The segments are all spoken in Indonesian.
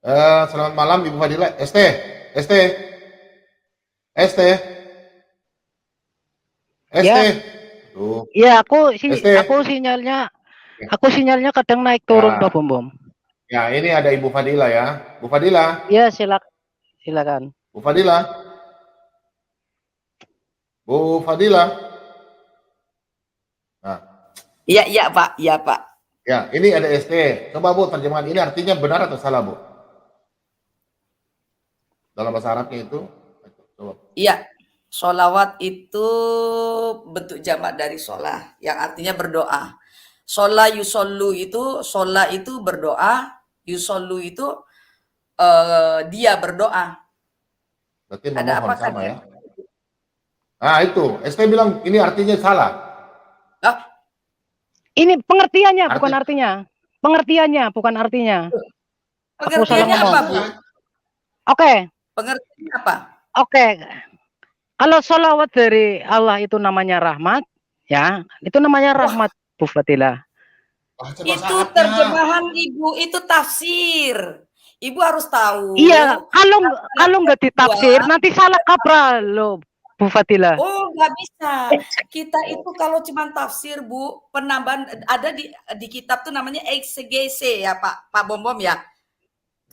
Selamat malam Ibu Fadila. ST, ST, ST. Ya, Tuh, ya ST. aku sinyalnya kadang naik turun Pak Ya, Bom Bom. ya ini ada Ibu Fadila ya. Bu Fadila, Ya silakan. Bu Fadila, Bu Fadila. Nah, Iya, iya Pak, iya Pak. ya ini ada ST. Coba Bu terjemahan ini artinya benar atau salah Bu? Dalam bahasa Arabnya itu. Coba. Iya, sholawat itu bentuk jamak dari sholah, yang artinya berdoa. Sholah yusollu itu, sholah itu berdoa, yusollu itu dia berdoa. Berarti Ada memohon apa kan sama ya? ya. Nah itu, ST bilang ini artinya salah. Ah, Ini pengertiannya Arti, bukan artinya. Pengertiannya bukan artinya. Aku salah pengertiannya ngomong. apa Bu? Oke, Pengertiannya apa? oke. Kalau sholawat dari Allah itu namanya rahmat, ya, itu namanya Wah, rahmat Bu Fadila. bahasa itu Arabnya. terjemahan Ibu, itu tafsir. Ibu harus tahu. Iya, kalau nggak Dua, ditafsir nanti salah kaprah loh Bu Fadila. oh, nggak bisa. Kita itu kalau cuma tafsir, Bu, penambahan ada di kitab tuh namanya eksegese ya, Pak Bom Bom ya.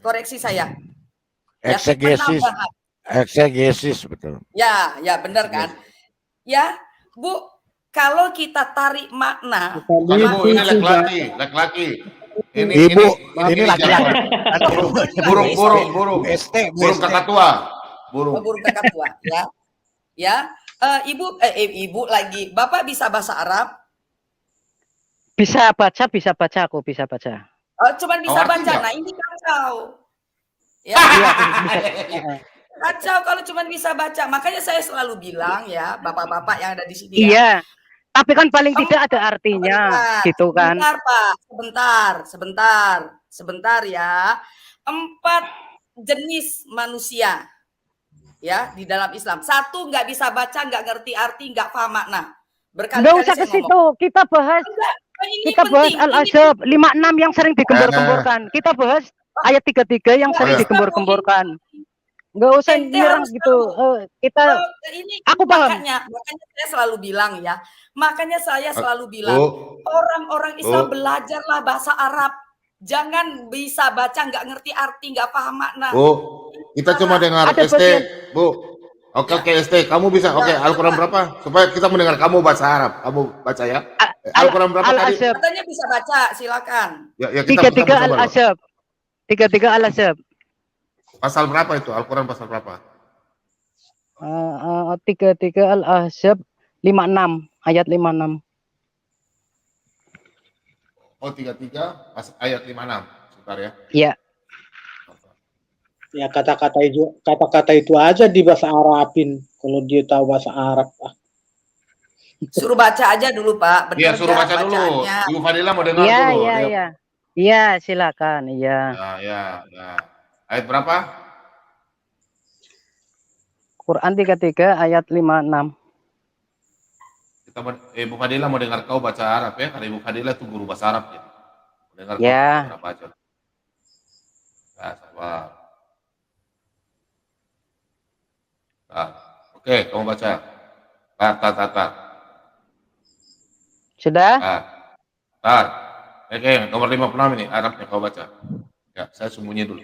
Koreksi saya. Ya, Eksegesis, penambahan. eksegesis betul. Ya, ya benar kan? Ya, Bu, kalau kita tarik makna, Bukan Bu, ini laki-laki. Ibu, ini laki-laki. Burung ST, kakak tua. burung kakak tua, ya. Ya, Ibu lagi. Bapak bisa bahasa Arab? Bisa baca, aku bisa baca. Cuman bisa baca. Nah, ini kacau. Ya. Kacau kalau cuma bisa baca. Makanya saya selalu bilang ya, bapak-bapak yang ada di sini ya. Iya, tapi kan paling tidak ada artinya, gitu kan? Sebentar, Pak. Sebentar ya. 4 jenis manusia ya di dalam Islam. 1 nggak bisa baca, nggak ngerti arti, nggak paham makna. Nggak usah ke situ, kita bahas Al-Ahzab 56 yang sering digembor-gemborkan. Kita bahas ayat 33 yang sering digembor-gemborkan. Nggak usah nyerang gitu. Aku paham. Makanya saya selalu bilang ya. Makanya saya selalu bilang, orang-orang Islam belajarlah bahasa Arab. Jangan bisa baca, nggak ngerti arti, nggak paham makna. Bu, kita cuma dengar ST, Bu. Oke, ST, kamu bisa. Oke, Al-Quran berapa? Supaya kita mendengar kamu bahasa Arab. Kamu baca ya. Al-Quran berapa tadi? Katanya bisa baca, silakan. Ya, kita 33 Al-Ahzab. 33 Al-Ahzab. Pasal berapa itu? Al-Quran pasal berapa? 33 Al-Ahzab 56, ayat 56. Oh, 33 ayat 56. Sebentar ya. Iya. Ya kata-kata itu aja di bahasa Arabin kalau dia tahu bahasa Arab. Suruh baca aja dulu, Pak. Iya, suruh baca dulu. Ibu Fadila mau dengar dulu. Iya, silakan. Iya. Ya. Ayat berapa? Quran 33 ayat 56. Ibu Fadila mau dengar kau baca Arab ya, karena Ibu Fadila itu guru bahasa Arab ya. Dengar ya. Arab aja. Nah, sabar. Nah, oke, kamu baca. Tar. Sudah? Tar. Oke, nomor 56 ini Arabnya kau baca. Ya, saya sembunyi dulu.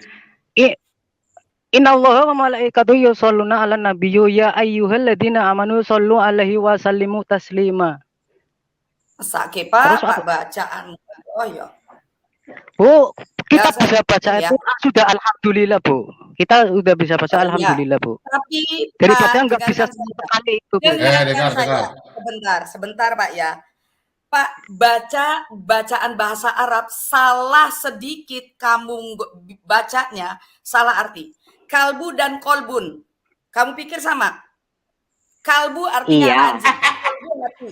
Innallaha wa malaikatahu yusholluna 'alan nabiyyi ya ayyuhalladzina amanu shollu 'alaihi wa sallimu taslima. Sakit Pak bacaan. Oh ya. Bu, kita bisa baca itu sudah alhamdulillah, Bu. Kita sudah bisa baca alhamdulillah, Bu. Tapi daripada enggak bisa sekali itu, Bu. Sebentar Pak ya. Pak, bacaan bahasa Arab salah sedikit kamu bacanya, salah arti. Kalbu dan kolbun. Kamu pikir sama? Kalbu artinya anjing. Kolbu arti.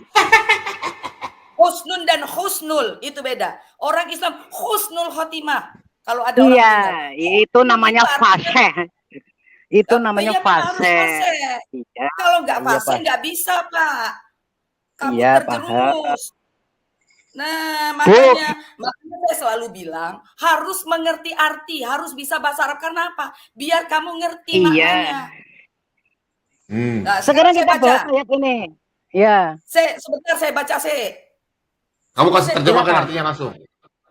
Husnun dan husnul itu beda. Orang Islam husnul khotimah. Kalau ada orang itu namanya fasih. Itu namanya fasih. Kalau nggak fasih nggak bisa, Pak. Kamu terjerumus. Nah, Bu, makanya saya selalu bilang harus mengerti arti, harus bisa bahasa Arab. Karena apa? Biar kamu ngerti maknanya. Nah, sekarang saya kita baca. bahas ayat ini. Ya. Sebentar saya baca Kamu kasih terjemahkan Silakan. artinya langsung.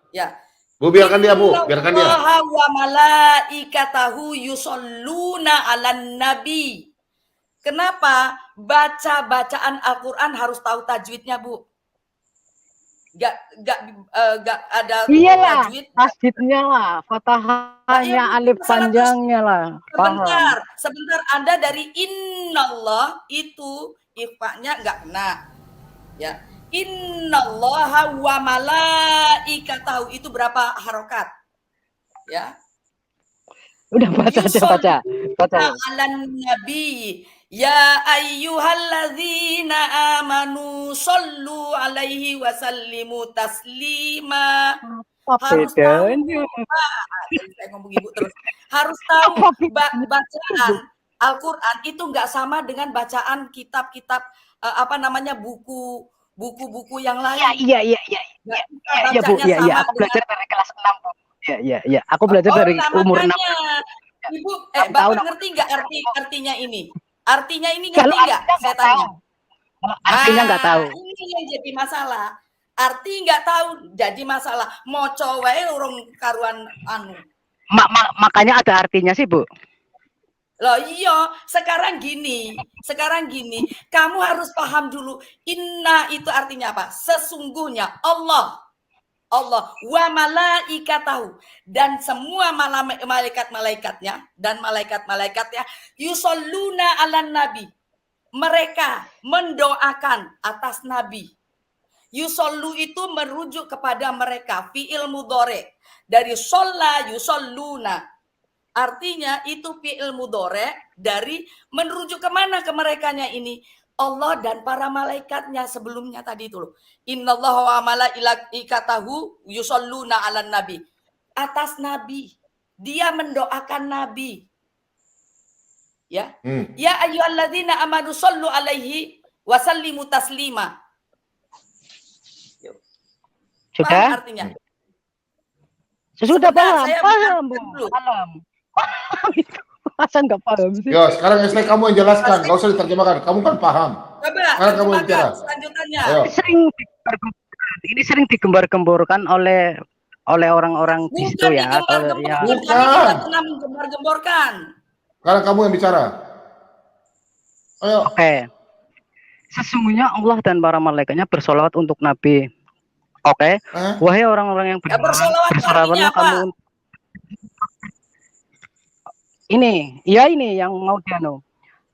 Ya. Bu, biarkan dia, Bu. Biarkan dia. Innallaha wa malaikatahu yusholluna 'alan nabi. Kenapa bacaan Al-Qur'an harus tahu tajwidnya, Bu? Gak ada Iyalah, tajwid. tasdidnya lah, fathahnya, alif panjangnya lah. Sebentar, Anda dari innallah itu ikhfa-nya nggak kena. Ya. Innallaha wa malaikatahu itu berapa harokat? Ya. Udah baca. Alan nabi ya ayyuhalladzina amanu sallu alaihi wa sallimu taslima. Harus tahu. Saya ngomong ibu terus. Harus tahu bacaan Al-Qur'an itu nggak sama dengan bacaan kitab-kitab buku-buku yang lain. Iya, Bu. Iya. Aku belajar dari kelas 6, Bu. Iya. Aku belajar dari umur 6. Ibu, Bapak ngerti nggak artinya ini? Artinya ini ngerti nggak? Saya tanya. Artinya nggak tahu. Ini yang jadi masalah. Arti nggak tahu jadi masalah. Mau wae urung karuan anu. Makanya ada artinya sih, Bu. Loh iya, sekarang gini, kamu harus paham dulu, inna itu artinya apa? Sesungguhnya Allah wa malaikatahu dan semua malaikat-malaikatnya yusholluna 'alan nabi. Mereka mendoakan atas nabi. Yusollu itu merujuk kepada mereka, fi'il mudhari dari sholla yusolluna. Artinya itu fi'il mudhari dari merujuk kemana ke merekanya ini? Allah dan para malaikatnya sebelumnya tadi itu loh. Innallaha wa malaikatahu yusholluna 'alan nabi. Atas nabi. Dia mendoakan nabi. Ya. Ya ayyuhalladzina amanu shollu alaihi wa sallimu taslima. Sudah? Paham artinya? Sudah paham, Bu. Paham. Masa nggak paham sih? Yo, sekarang ST kamu yang jelaskan, nggak usah diterjemahkan. Kamu kan paham. Coba, sekarang kamu yang bicara. Selanjutnya. Ayo. Ini sering digembar-gemborkan oleh orang-orang di situ ya. Bukan. Tidak pernah menggembar-gemborkan. Sekarang kamu yang bicara. Ayo. Oke. Sesungguhnya Allah dan para malaikatnya bersolawat untuk Nabi. Oke. Wahai orang-orang yang bersolawatlah kamu. Ini yang mau dianu.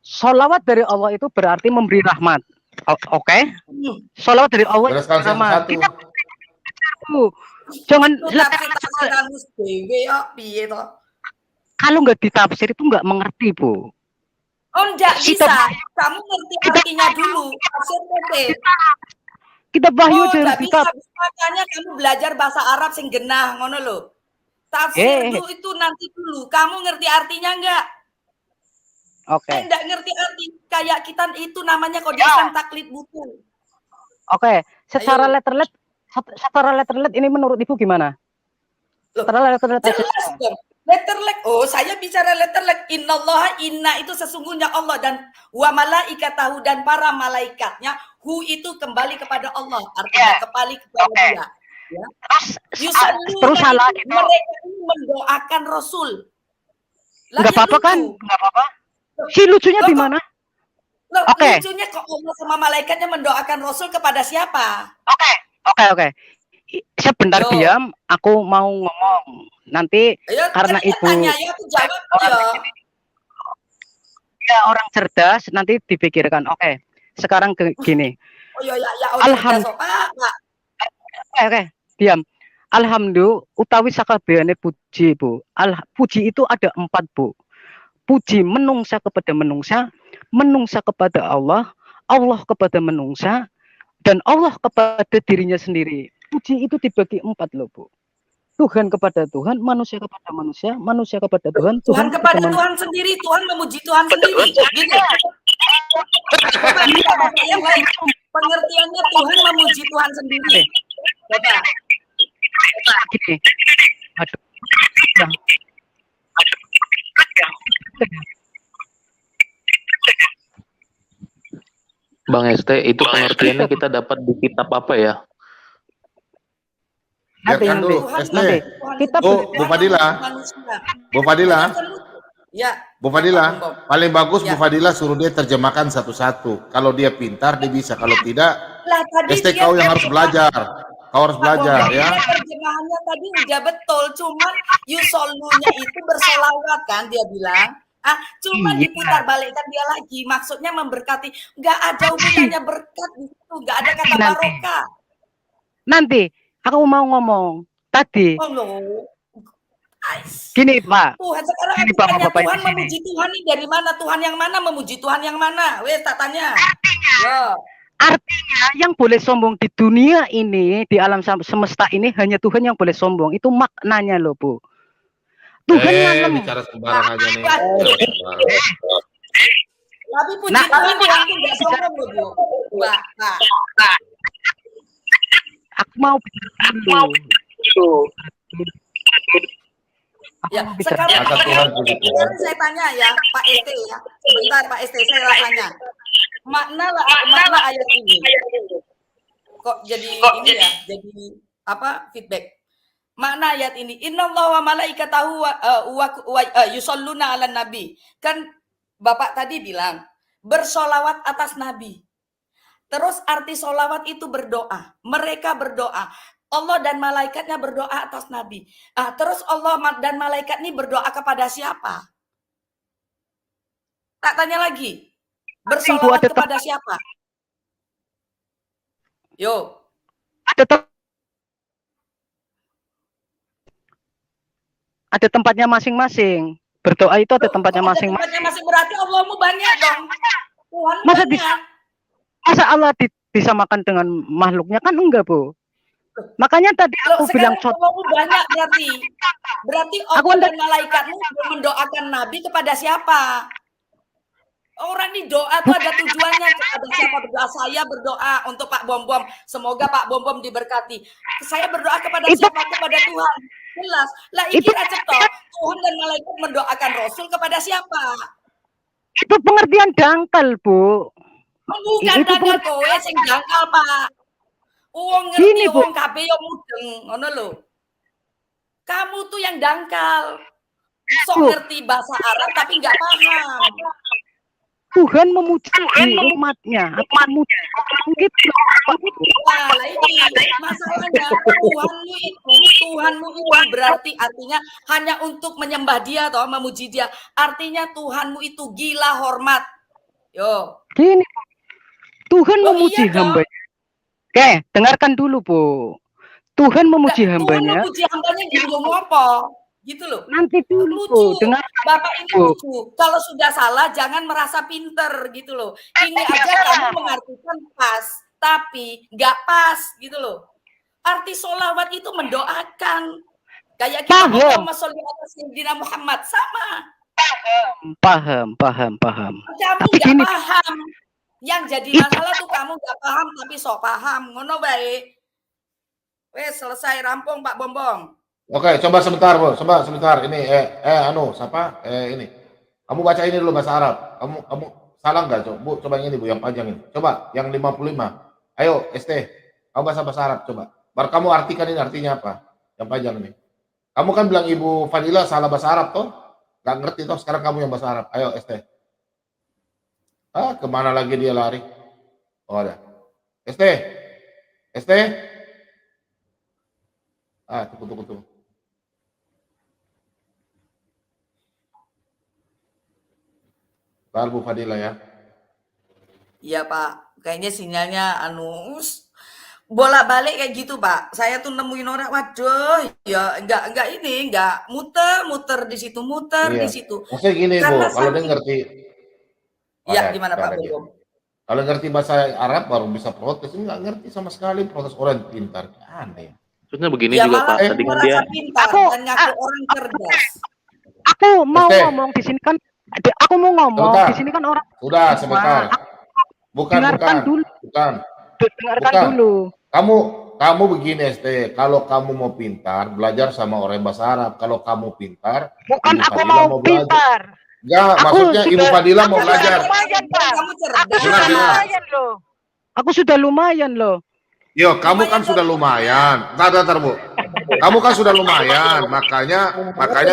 Solawat dari Allah itu berarti memberi rahmat. Oke. Solawat dari Allah itu rahmat. Kita jangan kalau nggak ditafsir itu nggak mengerti, Bu. Oh, enggak bisa. Kamu ngerti artinya dulu. Kita bahyu aja bisa. Makanya kamu belajar bahasa Arab sing genah ngono lho. Tafsir dulu itu nanti dulu. Kamu ngerti artinya enggak? Oke. Enggak ngerti arti kayak kita itu namanya kodisan taklid buku. Oke, secara letterlet ini menurut Ibu gimana? Secara letterlet aja. Letterlet. Oh, saya bicara letterlet. Innallaha, inna itu sesungguhnya Allah dan wa malaikatahu dan para malaikatnya. Hu itu kembali kepada Allah. Artinya kembali kepada Dia. Ya. Terus salah gitu. Mereka ini mendoakan Rasul. Enggak apa-apa kan? Enggak apa-apa. Si lucunya di mana? Oke. Lucunya kok Allah sama malaikatnya mendoakan Rasul kepada siapa? Oke. Sebentar diam, aku mau ngomong. Nanti karena Ibu tanya, aku jawab orang cerdas nanti dipikirkan. Oke. Sekarang gini. Alhamdulillah. Oke. Diam. Alhamdulillah utawi sakabehane puji, Bu. Puji itu ada 4, Bu. Puji menungsa kepada menungsa kepada Allah, Allah kepada menungsa, dan Allah kepada dirinya sendiri. Puji itu dibagi 4 loh, Bu. Tuhan kepada Tuhan, manusia kepada manusia, manusia kepada Tuhan, Tuhan kepada Tuhan sendiri, Tuhan memuji Tuhan sendiri. Gitu. Yang baik. Pengertiannya Tuhan memuji Tuhan sendiri. Gini. Aduh. Ya. Bang ST, itu pengertiannya kita dapat di kitab apa ya? Biarkan dulu, ST. Kita Bu Fadila. Bu Fadila. Ya. Bu Fadila, paling bagus Ya. Bu Fadila suruh dia terjemahkan satu-satu. Kalau dia pintar dia bisa, kalau tidak Lah, tadi ST dia kau yang kan- harus belajar. Kau harus belajar ya. Terjemahannya tadi udah betul, cuman yusolunya itu bersolawat kan dia bilang. Cuman Iya. diputar balikkan dia lagi, maksudnya memberkati. Nggak ada hubungannya berkat di situ, nggak ada kata barokah. Nanti aku mau ngomong tadi. Oh loh. Gini Pak. Tuhan sekarang Gini, aku tanya Bapak-bapak Tuhan di sini. memuji Tuhan ini dari mana? Tuhan yang mana memuji Tuhan yang mana? Wes tak tanya. Yo. Artinya yang boleh sombong di dunia ini, di alam semesta ini hanya Tuhan yang boleh sombong. Itu maknanya loh Bu. Tuhan ngalem. Bicara sembarang aja nih. Tapi puji Tuhan Tuhan itu nggak sombong loh Bu. Pak. Aku mau bicara dulu. Ya, sekarang Masa Tuhan puji Tuhan. sekarang saya tanya ya Pak ST ya. Sebentar Pak ST saya tanya. Makna ayat ini. Kok jadi ini ya? Jadi apa? Feedback. Makna ayat ini, innallaha wa malaikatahu yusholluna 'alan nabi. Kan Bapak tadi bilang bersolawat atas nabi. Terus arti solawat itu berdoa. Mereka berdoa. Allah dan malaikatnya berdoa atas nabi. Terus Allah dan malaikat ini berdoa kepada siapa? Tak tanya lagi. Bersolawat kepada siapa? Yo. Ada tempatnya masing-masing. Berdoa itu ada tempatnya masing-masing. Tempatnya masing berarti Allahmu banyak dong. Tuhan Masa banyak. Masa Allah disamakan dengan makhluknya kan enggak Bu. Makanya tadi aku bilang Allahmu banyak berarti. Berarti Allah dan malaikatmu mendoakan Nabi kepada siapa? Orang ini doa tuh ada tujuannya. Kepada siapa berdoa? Saya berdoa untuk Pak Bom Bom. Semoga Pak Bom Bom diberkati. Saya berdoa kepada siapa? Kepada Tuhan. Jelas. Lah ikir aja toh. Tuhan dan malaikat mendoakan Rasul kepada siapa? itu pengertian dangkal Bu. Bukan dangkal kowe sing dangkal Pak. Wong Gini, ngerti Bu. wong kabeh yo mudeng, ngono lho. Kamu tuh yang dangkal. Sok Bu. ngerti bahasa Arab tapi nggak paham. Tuhan memuji umatnya. Gitu. Nah, ini masalahnya Tuhanmu itu berarti artinya hanya untuk menyembah dia atau memuji dia. Artinya Tuhanmu itu gila hormat. Yo. Gini. Tuhan Oh, memuji iya dong. hambanya. Oke, dengarkan dulu Bu. Tuhan memuji hambanya. Tuhan memuji hambanya di ngomong apa? Gitu loh. Nanti dulu Bu, Lucu. dengar. Bapak ini Bu. lucu. Kalau sudah salah jangan merasa pinter gitu loh. Ini aja kamu mengartikan pas, tapi nggak pas gitu loh. Arti sholawat itu mendoakan. Kayak kita Allahumma sholli ala sayyidina Muhammad sama. Paham. Kamu Tapi nggak gini. paham. Yang jadi masalah tuh kamu nggak paham tapi sok paham. Ngono baik. Wes selesai rampung Pak Bombong. Oke, coba sebentar, Bu. Coba sebentar. Ini siapa? Ini. Kamu baca ini dulu bahasa Arab. Kamu salah enggak, Bu? Coba yang ini, Bu, yang panjang ini. Coba yang 55. Ayo, ST. Kamu bahasa Arab coba. Baru kamu artikan ini artinya apa? Yang panjang ini. Kamu kan bilang Ibu Fadila salah bahasa Arab toh? Enggak ngerti toh, sekarang kamu yang bahasa Arab. Ayo, ST. Kemana lagi dia lari? Oh, ada. ST. Tunggu. Bu Fadila ya. Iya Pak, kayaknya sinyalnya bolak-balik kayak gitu Pak. Saya tuh nemuin orang, waduh, ya enggak muter di situ, Iya. di situ. Maksudnya gini Bu, kalau dia ngerti. Ya gimana Pak Bom? Kalau ngerti bahasa Arab baru bisa protes, enggak ngerti sama sekali protes orang pintar. Aneh. Maksudnya begini Ya juga malah Pak, tadi kan dia merasa pintar dan ngaku orang cerdas. Aku mau Oke. ngomong di sini kan. Aku mau ngomong Sebentar. di sini kan orang. Sudah sebentar. Bukan. Dengarkan dulu. Bukan. Dengarkan Bukan. dulu. Kamu kamu begini ST, kalau kamu mau pintar, belajar sama orang bahasa Arab. Kalau kamu pintar, Bukan Ibu aku Fadila mau belajar. pintar. Enggak, Aku maksudnya Ibu sudah- Fadila mau aku belajar. lumayan, Pak. Kamu Aku cerdas. sudah Benar. lumayan loh. Aku sudah lumayan loh. Yo, kamu kan sudah lumayan. Ntar, Bu. Kamu kan sudah lumayan, makanya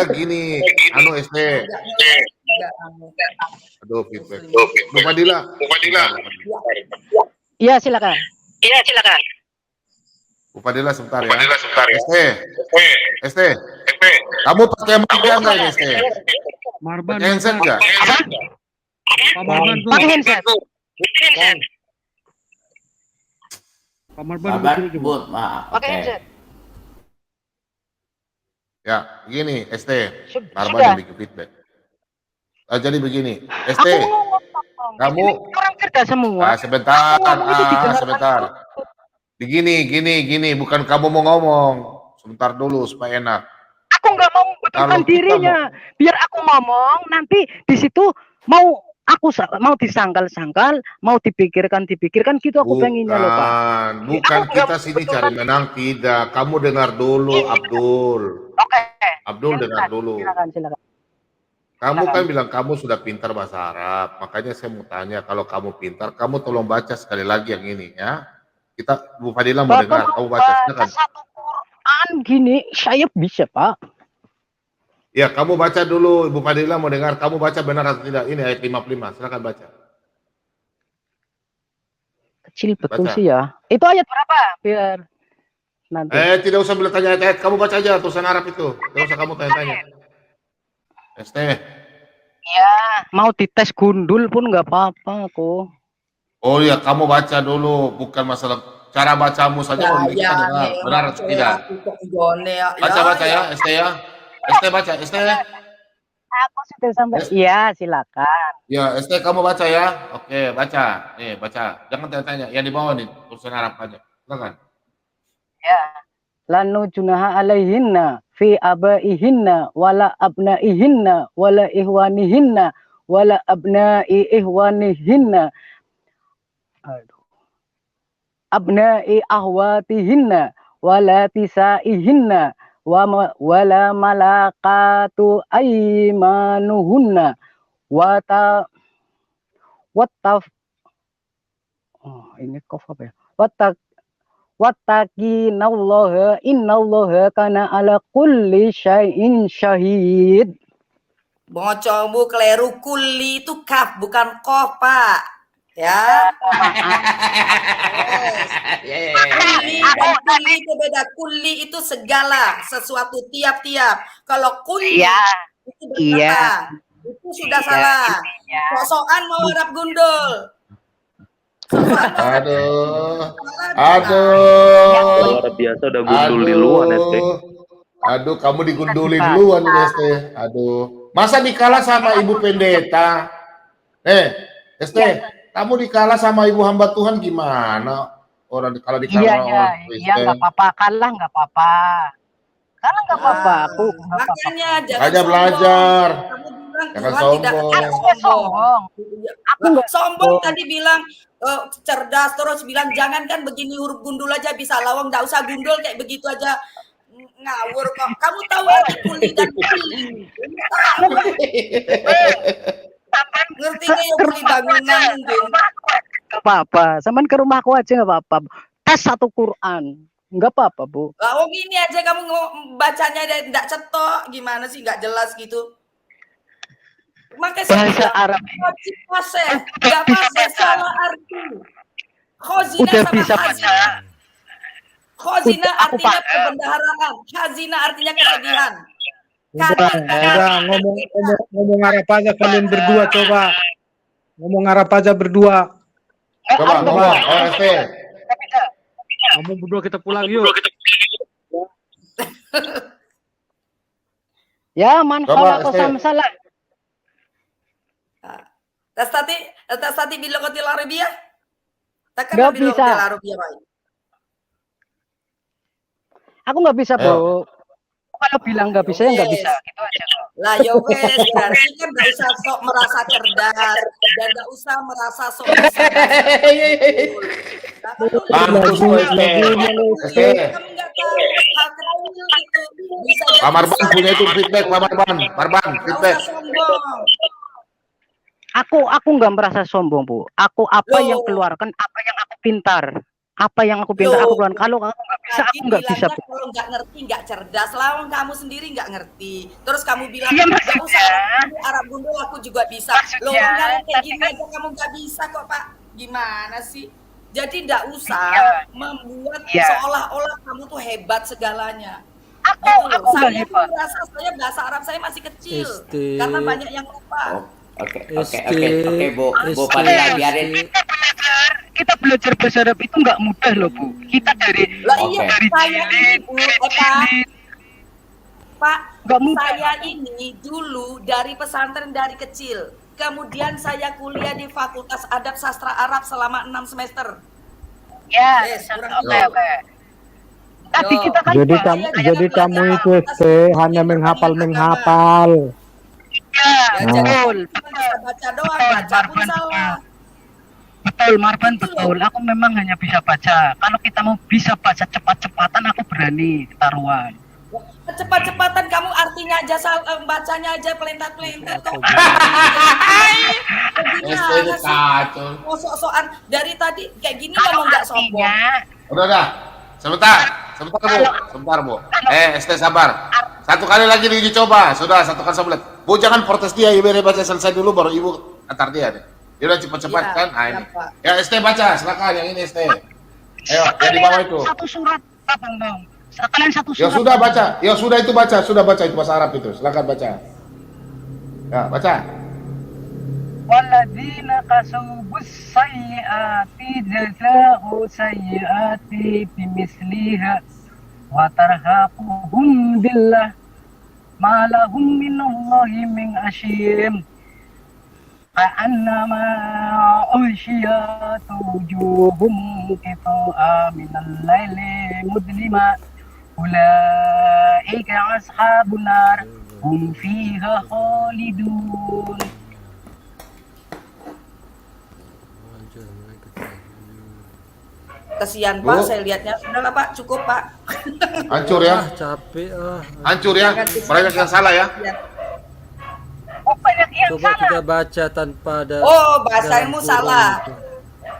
gini, anu ST. Enggak, kamu. Aduh, feedback. Bu Fadila. Iya, silakan. Bu Fadila sebentar ya. ST. Kamu pakai mic enggak ini ST? Marban, Pakai handset enggak? Pak Marban tuh, Pakai handset. Pak Marban Sabar, betul, Bu, maaf. Pakai Oke. handset. Ya, begini ST. Sudah. Marban yang bikin feedback. Jadi begini, ST. Aku ngomong. Kamu Orang cerdas semua. sebentar, didengarkan. sebentar. Gini, bukan kamu mau ngomong. Sebentar dulu supaya enak. Aku nggak mau betulkan Kalau kita dirinya. Biar aku ngomong, nanti di situ mau disangkal-sangkal, mau dipikirkan gitu aku pengennya loh, Pak. Bukan Aku kita nggak sini betul cari menang, tidak. Kamu dengar dulu, Abdul. Oke. Abdul dengar dulu. Silakan. Kamu kan bilang kamu sudah pintar bahasa Arab. Makanya saya mau tanya, kalau kamu pintar, kamu tolong baca sekali lagi yang ini ya. Kita, Bu Fadila mau dengar, kamu baca. Silakan. Satu Quran gini, saya bisa, Pak. Ya, kamu baca dulu, Ibu Fadila mau dengar. Kamu baca benar atau tidak? Ini ayat 55. Silakan baca. Kecil betul Baca. sih ya. Itu ayat berapa? Biar nanti. Tidak usah beli tanya ayat. Kamu baca aja tulisan Arab itu. Tidak usah kamu tanya-tanya. ST. Ya, mau dites gundul pun nggak apa-apa kok. Oh ya, kamu baca dulu. Bukan masalah cara bacamu saja. Kita dengar. Benar atau tidak? Baca ya, ST ya. ST baca, ST. Aku sudah sampai. Iya, silakan. Ya, ST kamu baca ya. Oke, baca. Nih, baca. Jangan tanya-tanya. Yang di bawah nih, tulisan Arab aja. Silakan. Ya. Lanu junaha alaihinna fi abaihinna wala abnaihinna wala ihwanihinna wala abnai ihwanihinna. Aduh. Abnai ahwatihinna wala tisaihinna wala malakatu aimanuhunna wata ini kof apa ya? Wattaqinallaha innallaha kana ala kulli syai'in syahid. Bocongmu keliru, kuli itu kaf bukan kof, Pak. Ya. Kuli dan kuli itu beda. Kuli itu segala, sesuatu tiap-tiap. Kalau kuli itu berkata, itu sudah salah. Sosokan mau Arab gundul. Aduh. Kalau orang biasa udah gundul di luar ST. Aduh, kamu digundulin duluan ini ST. Aduh. Masa dikalah sama Ibu Pendeta? ST, kamu dikalah sama Ibu hamba Tuhan gimana? Orang kalau dikalah orang Kristen. Iya, nggak apa-apa. Kalah nggak apa-apa. Kalah nggak apa-apa. Aku nggak apa-apa. Makanya jangan Aja sombong. belajar. Kamu bilang Jangan Tuhan tidak sombong. akan Aku nggak sombong. Aku nggak sombong tadi bilang cerdas, terus bilang jangankan begini huruf gundul aja bisa lawang, nggak usah gundul kayak begitu aja ngawur kok. Kamu tahu arti kuli dan kuli? Ngerti nggak yang kuli bangunan mungkin? Nggak apa-apa. Saman ke rumahku aja nggak apa-apa. Tes satu Quran. Nggak apa-apa, Bu. Oh gini aja kamu bacanya nggak cetok, gimana sih nggak jelas gitu? Makanya Bahasa Arab. wajib fasih, nggak fasih, salah arti. Khozina Udah sama bisa hazina. baca. Khozina Udah, aku artinya paham. perbendaharaan, hazina artinya kesedihan. Udah ngomong Arab aja kalian berdua coba. Ngomong Arab aja berdua. Coba, ST. kamu berdua kita pulang yuk. Ya, man Coba, khalaqo ST. salah. Tastati bilogotil Arabiyah? Nggak Takkan bisa. bilogotil Arabiyah, Pak. Aku nggak bisa, Ayo. Bu. Kalau bilang nggak bisa, ya nggak bisa. Gitu aja. Lah ya wes, berarti kan nggak usah sok merasa cerdas dan nggak usah merasa sok bisa. Mampus lo ST. ST. Kamu nggak tahu hal kecil itu bisa jadi Pak Marban besar. punya itu feedback, Pak Marban. Marban, Nggak feedback. usah sombong. Aku nggak merasa sombong, Bu. Aku apa yang Loh. keluarkan, apa yang aku pintar. Apa yang aku pintar, aku Loh. keluarkan. Kalau aku nggak bisa, Tadi aku nggak bisa, bilangnya Bu. kalau nggak ngerti nggak cerdas, lawan kamu sendiri nggak ngerti. Terus kamu bilang Iya, nggak maksudnya. usah Arab gundul aku juga bisa. Loh, Maksudnya, orang kayak tapi gini kan- aja kamu nggak bisa kok Pak. Gimana sih? Jadi nggak usah Iya. membuat Iya. seolah-olah kamu tuh hebat segalanya. Aku Gitu loh. nggak Saya hebat. merasa saya bahasa Arab saya masih kecil Isti. karena banyak yang lupa. Oke, Isti. Bu Isti. Fadila biarin. Kita belajar bahasa Arab itu nggak mudah loh, Bu. Kita dari Lah iya, Oke. saya ini Bu, Pak, nggak mudah. saya ini dulu dari pesantren dari kecil. Kemudian saya kuliah di Fakultas Adab Sastra Arab selama 6 semester. Ya, Yes, kurang oke, tahu. oke. Tapi Yo. kita kan Jadi Pak, kamu Saya jadi jangan kamu belajar itu atas hanya ilmu menghafal agama. ya, Ya, jadi betul, cuma bisa baca doang, baca pun salah. betul, Marban, Gitu loh. betul. Aku memang hanya bisa baca. Kalau kita mau bisa baca cepat-cepatan, aku berani taruhan. Cepat-cepatan kamu artinya aja bacanya aja pelentat-pelentat kok. ST ini kacau. Oh, sok-sokan dari tadi kayak gini ngomong nggak sombong. Udah. Sebentar, Bu. ST sabar. Satu kali lagi diuji coba. Sudah, satu kali sebelah. Bu jangan protes dia, Ibu baca selesai dulu baru Ibu antar dia nih. Dia udah cepat-cepat Iya, kan? Ah, iya, ini. Pak. Ya ST baca, silakan yang ini ST. Ayo, yang di bawah itu. Satu surat, Pak Bambang. Kalian satu Ya surat. sudah baca. Ya sudah itu baca, itu bahasa Arab itu. Silakan baca. Ya, baca. Walladzina kasubus sayyiati jazaa'u sayyiati bimisliha wa tarhaquhum billah ma lahum minallahi min asyim ka'annama usyiyatu wujuhum qita'a minal laili mudlima ulaika ashabun nar hum fiha khalidun. Kesian Bu. Pak, saya lihatnya. Sudahlah Pak, cukup Pak. Hancur ya. Capek Hancur ya. Banyak yang salah ya. Oh, banyak yang Coba salah. kita baca tanpa ada. Oh, bahasamu dalam salah. kurung itu.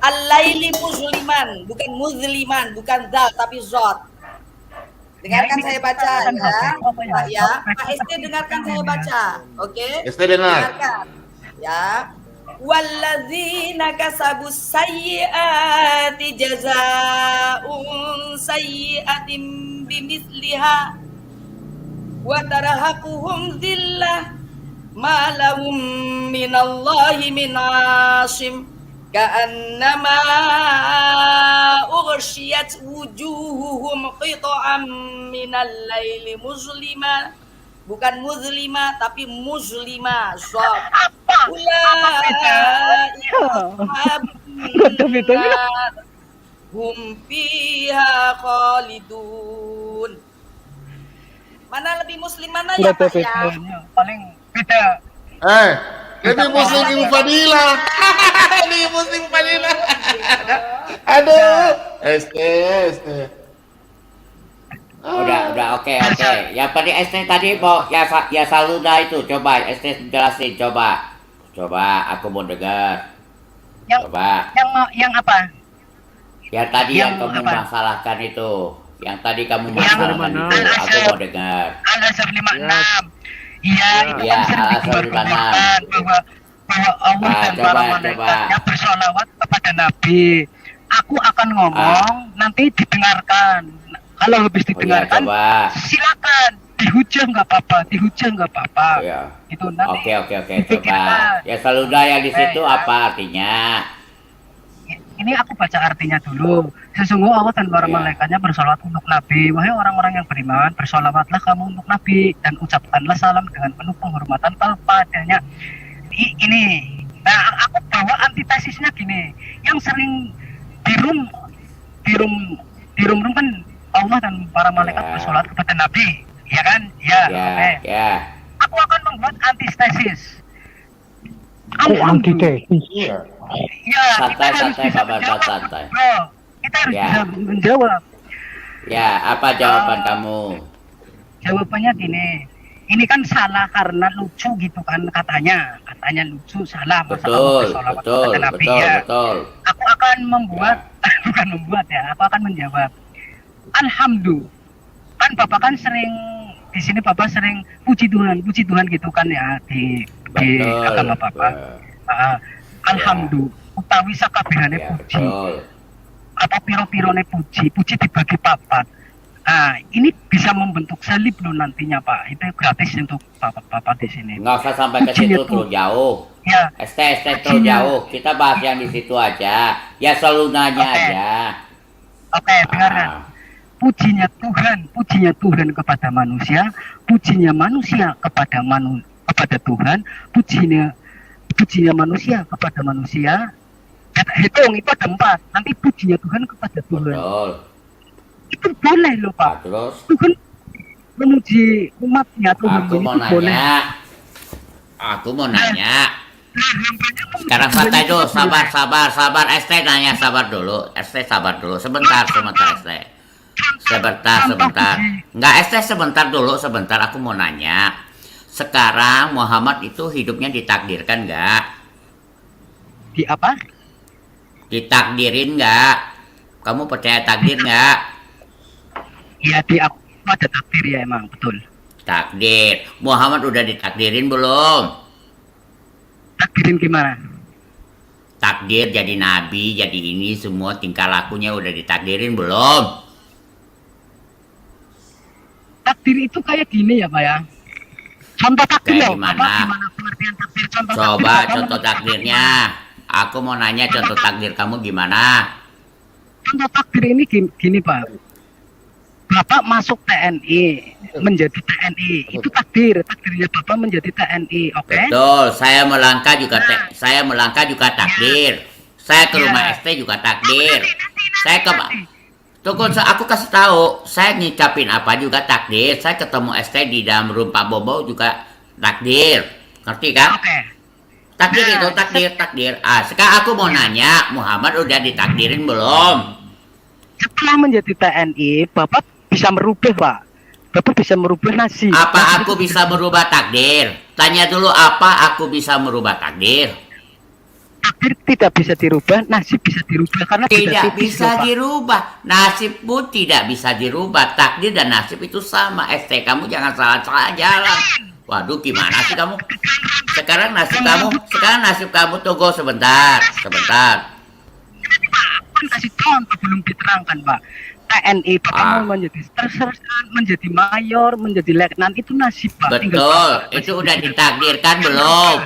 Al-laili musliman, bukan musliman, bukan zal tapi zot. Dengarkan saya baca ya, Pak ya. Pak ST dengarkan saya baca. Oke? ST dengar. Dengarkan. Ya. Walladzina kasabus sayyiati jazaa'un sayyi'atin bimisliha wa tarhaquhum dhillah ma lahum minallahi min asim ka'annama ughshiyat wujuhuhum qita'an minal laili muslima, bukan muzlima tapi muslima. Hum fiha khalidun. Mana lebih muslim mana ya Pak ya? Paling beda. Lebih muslim Ibu Fadila. Lebih muslim Fadila. Aduh. ST. Udah, oke. Yang penting ST tadi mau ya Saluda itu coba ST jelasin coba. Coba aku mau dengar. Coba. Yang apa? Yang tadi yang kamu apa? masalahkan itu. Yang tadi kamu masalahkan itu. Aku mau dengar. Al-Azhar 56. Iya, itu Iya, kan sering Al-Azhar digembar-gemborkan bahwa Allah dan para malaikatnya bersolawat kepada Nabi. Aku akan ngomong, nanti didengarkan. Kalau habis didengarkan, coba. silakan dihujah nggak apa-apa, Oh, ya. Itu nanti. Oke, coba. dipikirkan. Ya Saluda yang di situ apa artinya? Ini aku baca artinya dulu. Sesungguhnya Allah dan para Ya. malaikatnya bersolawat untuk Nabi. Wahai orang-orang yang beriman, bersolawatlah kamu untuk Nabi dan ucapkanlah salam dengan penuh penghormatan padanya. Ini, nah aku bawa antitesisnya gini. Yang sering di room kan Allah dan para malaikat Ya. bersolawat kepada Nabi, ya kan? Ya, oke. Ya. Aku akan membuat antitesis. antitesis. Iya. Ya, kita harus Santai, bisa Pak Marban, menjawab, santai. bro. kita harus Ya. bisa menjawab. Ya, apa jawaban kamu? Jawabannya gini, ini kan salah karena lucu gitu kan katanya lucu salah masa kamu Betul, bersolawat betul, kepada Nabi, betul, ya. betul. Aku akan membuat bukan membuat ya, aku akan menjawab. Alhamdulillah. Kan Bapak kan sering di sini Bapak sering puji Tuhan gitu kan ya di Betul. agama Bapak. Alhamdulillah. Utawi sakabehane Ya, puji. betul. Apa piro-pirone puji dibagi papat. Nah, ini bisa membentuk salib loh nantinya Pak. Itu gratis untuk Bapak di sini. Nggak usah sampai ke situ terlalu jauh. Ya, ST terlalu jauh. Kita bahas yang di situ aja. Ya selunanya Oke. aja. oke, dengarkan. Ah, Pujinya Tuhan kepada manusia, pujinya manusia kepada Tuhan, pujinya manusia kepada manusia. Hitung itu ada 4. Nanti pujinya Tuhan kepada Tuhan. betul. Itu boleh loh Nah, Pak. terus Tuhan memuji umatnya Tuhan aku mau itu boleh. nanya. Aku mau nanya. Sekarang santai dulu, sabar ST nanya, sabar dulu. ST sabar dulu, sebentar ST. Sebentar. Enggak ST sebentar aku mau nanya. Sekarang Muhammad itu hidupnya ditakdirkan enggak? Di apa? Ditakdirin enggak? Kamu percaya takdir enggak? Ya di aku ada takdir ya emang betul. Takdir. Muhammad udah ditakdirin belum? Takdirin gimana? Takdir jadi nabi, jadi ini semua tingkah lakunya udah ditakdirin belum? Takdir itu kayak gini ya Pak ya. Contoh takdir Kayak loh. gimana? Apa gimana pengertian takdir? Contoh Coba takdir, Bapak contoh menurut takdirnya. Aku mau nanya contoh takdir kamu gimana? Contoh takdir ini gini Pak. Bapak masuk TNI, menjadi TNI. Itu takdirnya Bapak menjadi TNI, oke? Betul, saya melangkah juga takdir. Saya ke rumah ST juga takdir. Saya ke Tunggu, aku kasih tahu. Saya ngicapin apa juga takdir. Saya ketemu ST di dalam room Pak Bobo juga takdir. Ngerti kan? Oke. Takdir itu takdir. Sekarang aku mau nanya, Muhammad udah ditakdirin belum? Setelah menjadi TNI, Bapak bisa merubah, Pak. Bapak bisa merubah nasib. Apa aku bisa merubah takdir? Tanya dulu, apa aku bisa merubah takdir? Takdir tidak bisa dirubah, nasib bisa dirubah karena beda Tidak tipis bisa loh, Pak. dirubah. Nasib pun tidak bisa dirubah. Takdir dan nasib itu sama. ST kamu jangan salah-salah jalan. Waduh, gimana sih kamu? Sekarang nasib kamu tunggu sebentar. Kan kasih contoh belum diterangkan, Pak. TNI Bapak mau menjadi sersan, menjadi mayor, menjadi letnan itu nasib, Pak. Betul. Itu udah ditakdirkan belum?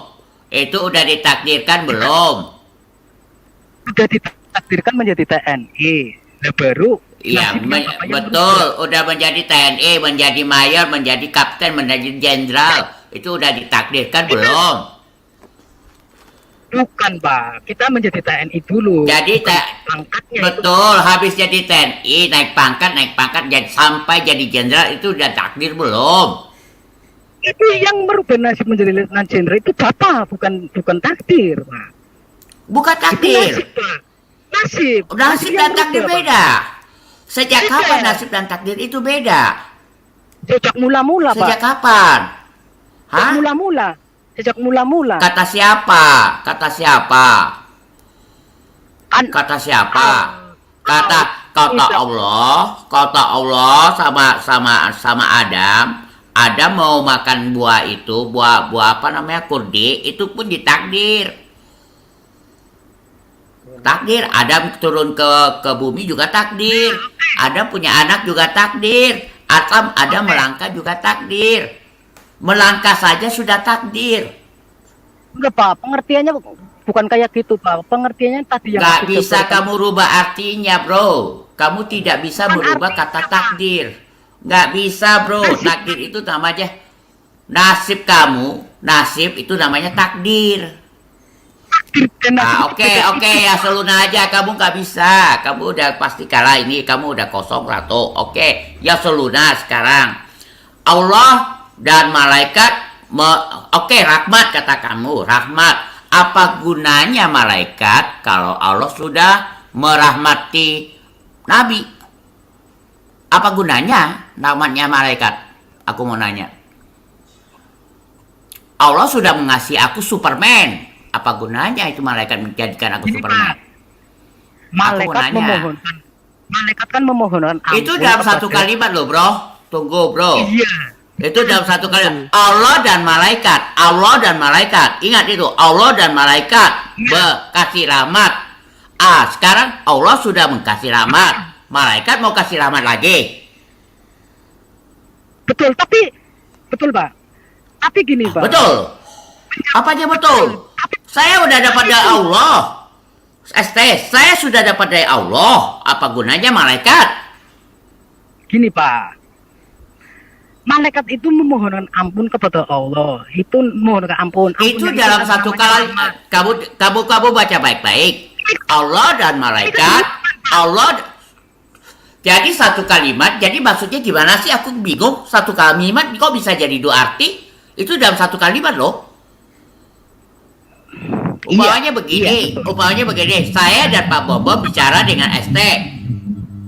Udah ditakdirkan menjadi TNI. Nah, baru Iya, nasibnya Bapak yang betul. Udah menjadi TNI, menjadi mayor, menjadi kapten, menjadi jenderal. Itu udah ditakdirkan belum? Bukan, Pak. Kita menjadi TNI dulu. Jadi pangkatnya betul, habis jadi TNI, naik pangkat, sampai jadi jenderal itu udah takdir belum? itu yang merubah nasib menjadi letnan jenderal itu Bapak, bukan takdir, Pak. Bukan Itu takdir. nasib, Pak. Nasib. Nasib yang dan takdir merubah, Pak. beda. Sejak Beda. kapan nasib dan takdir itu beda? Sejak mula-mula, Pak. Sejak kapan? Sejak Hah? mula-mula. Sejak mula-mula. Kata siapa? Kata siapa Allah sama Adam. Adam mau makan buah itu, buah apa namanya, kurdi, itu pun ditakdir. Takdir. Adam turun ke bumi juga takdir. Adam punya anak juga takdir. Adam melangkah juga takdir. Melangkah saja sudah takdir. Enggak, Pak. Pengertiannya bukan kayak gitu, Pak. Pengertiannya tadi yang Gak aku bisa sebutkan. kamu rubah artinya, bro. Kamu tidak bisa merubah kata takdir. Gak bisa, bro. Takdir itu namanya nasib kamu. Nasib itu namanya takdir. Oke, ya seluna aja. Kamu gak bisa. Kamu udah pasti kalah ini. Kamu udah kosong, Ratu. Oke, ya seluna sekarang. Allah dan malaikat. Oke, rahmat kata kamu. Rahmat. Apa gunanya malaikat kalau Allah sudah merahmati nabi. Apa gunanya namanya malaikat? Aku mau nanya. Allah sudah mengasihi aku Superman. Apa gunanya itu malaikat menjadikan aku Superman? Malaikat memohonkan. Malaikat kan memohonkan ampun. Itu dalam satu kalimat loh, bro. Tunggu, bro. Iya. Itu dalam satu kalimat. Allah dan malaikat. Allah dan malaikat. Ingat itu. Allah dan malaikat berkasih rahmat. Sekarang Allah sudah mengkasih rahmat. Malaikat mau kasih rahmat lagi. Betul, tapi betul, Pak. Tapi gini, Pak. Betul. Apa aja betul? Saya udah dapat dari Allah. Saya sudah dapat dari Allah. Apa gunanya malaikat? Gini, Pak. Malaikat itu memohonkan ampun kepada Allah. Itu memohonkan ampun. Itu dalam satu kalimat. Kamu baca baik-baik. Allah dan malaikat. Allah. Jadi satu kalimat. Jadi maksudnya gimana sih? Aku bingung. Satu kalimat kok bisa jadi dua arti? Itu dalam satu kalimat loh. Umpamanya begini. Saya dan Pak Bobo bicara dengan ST.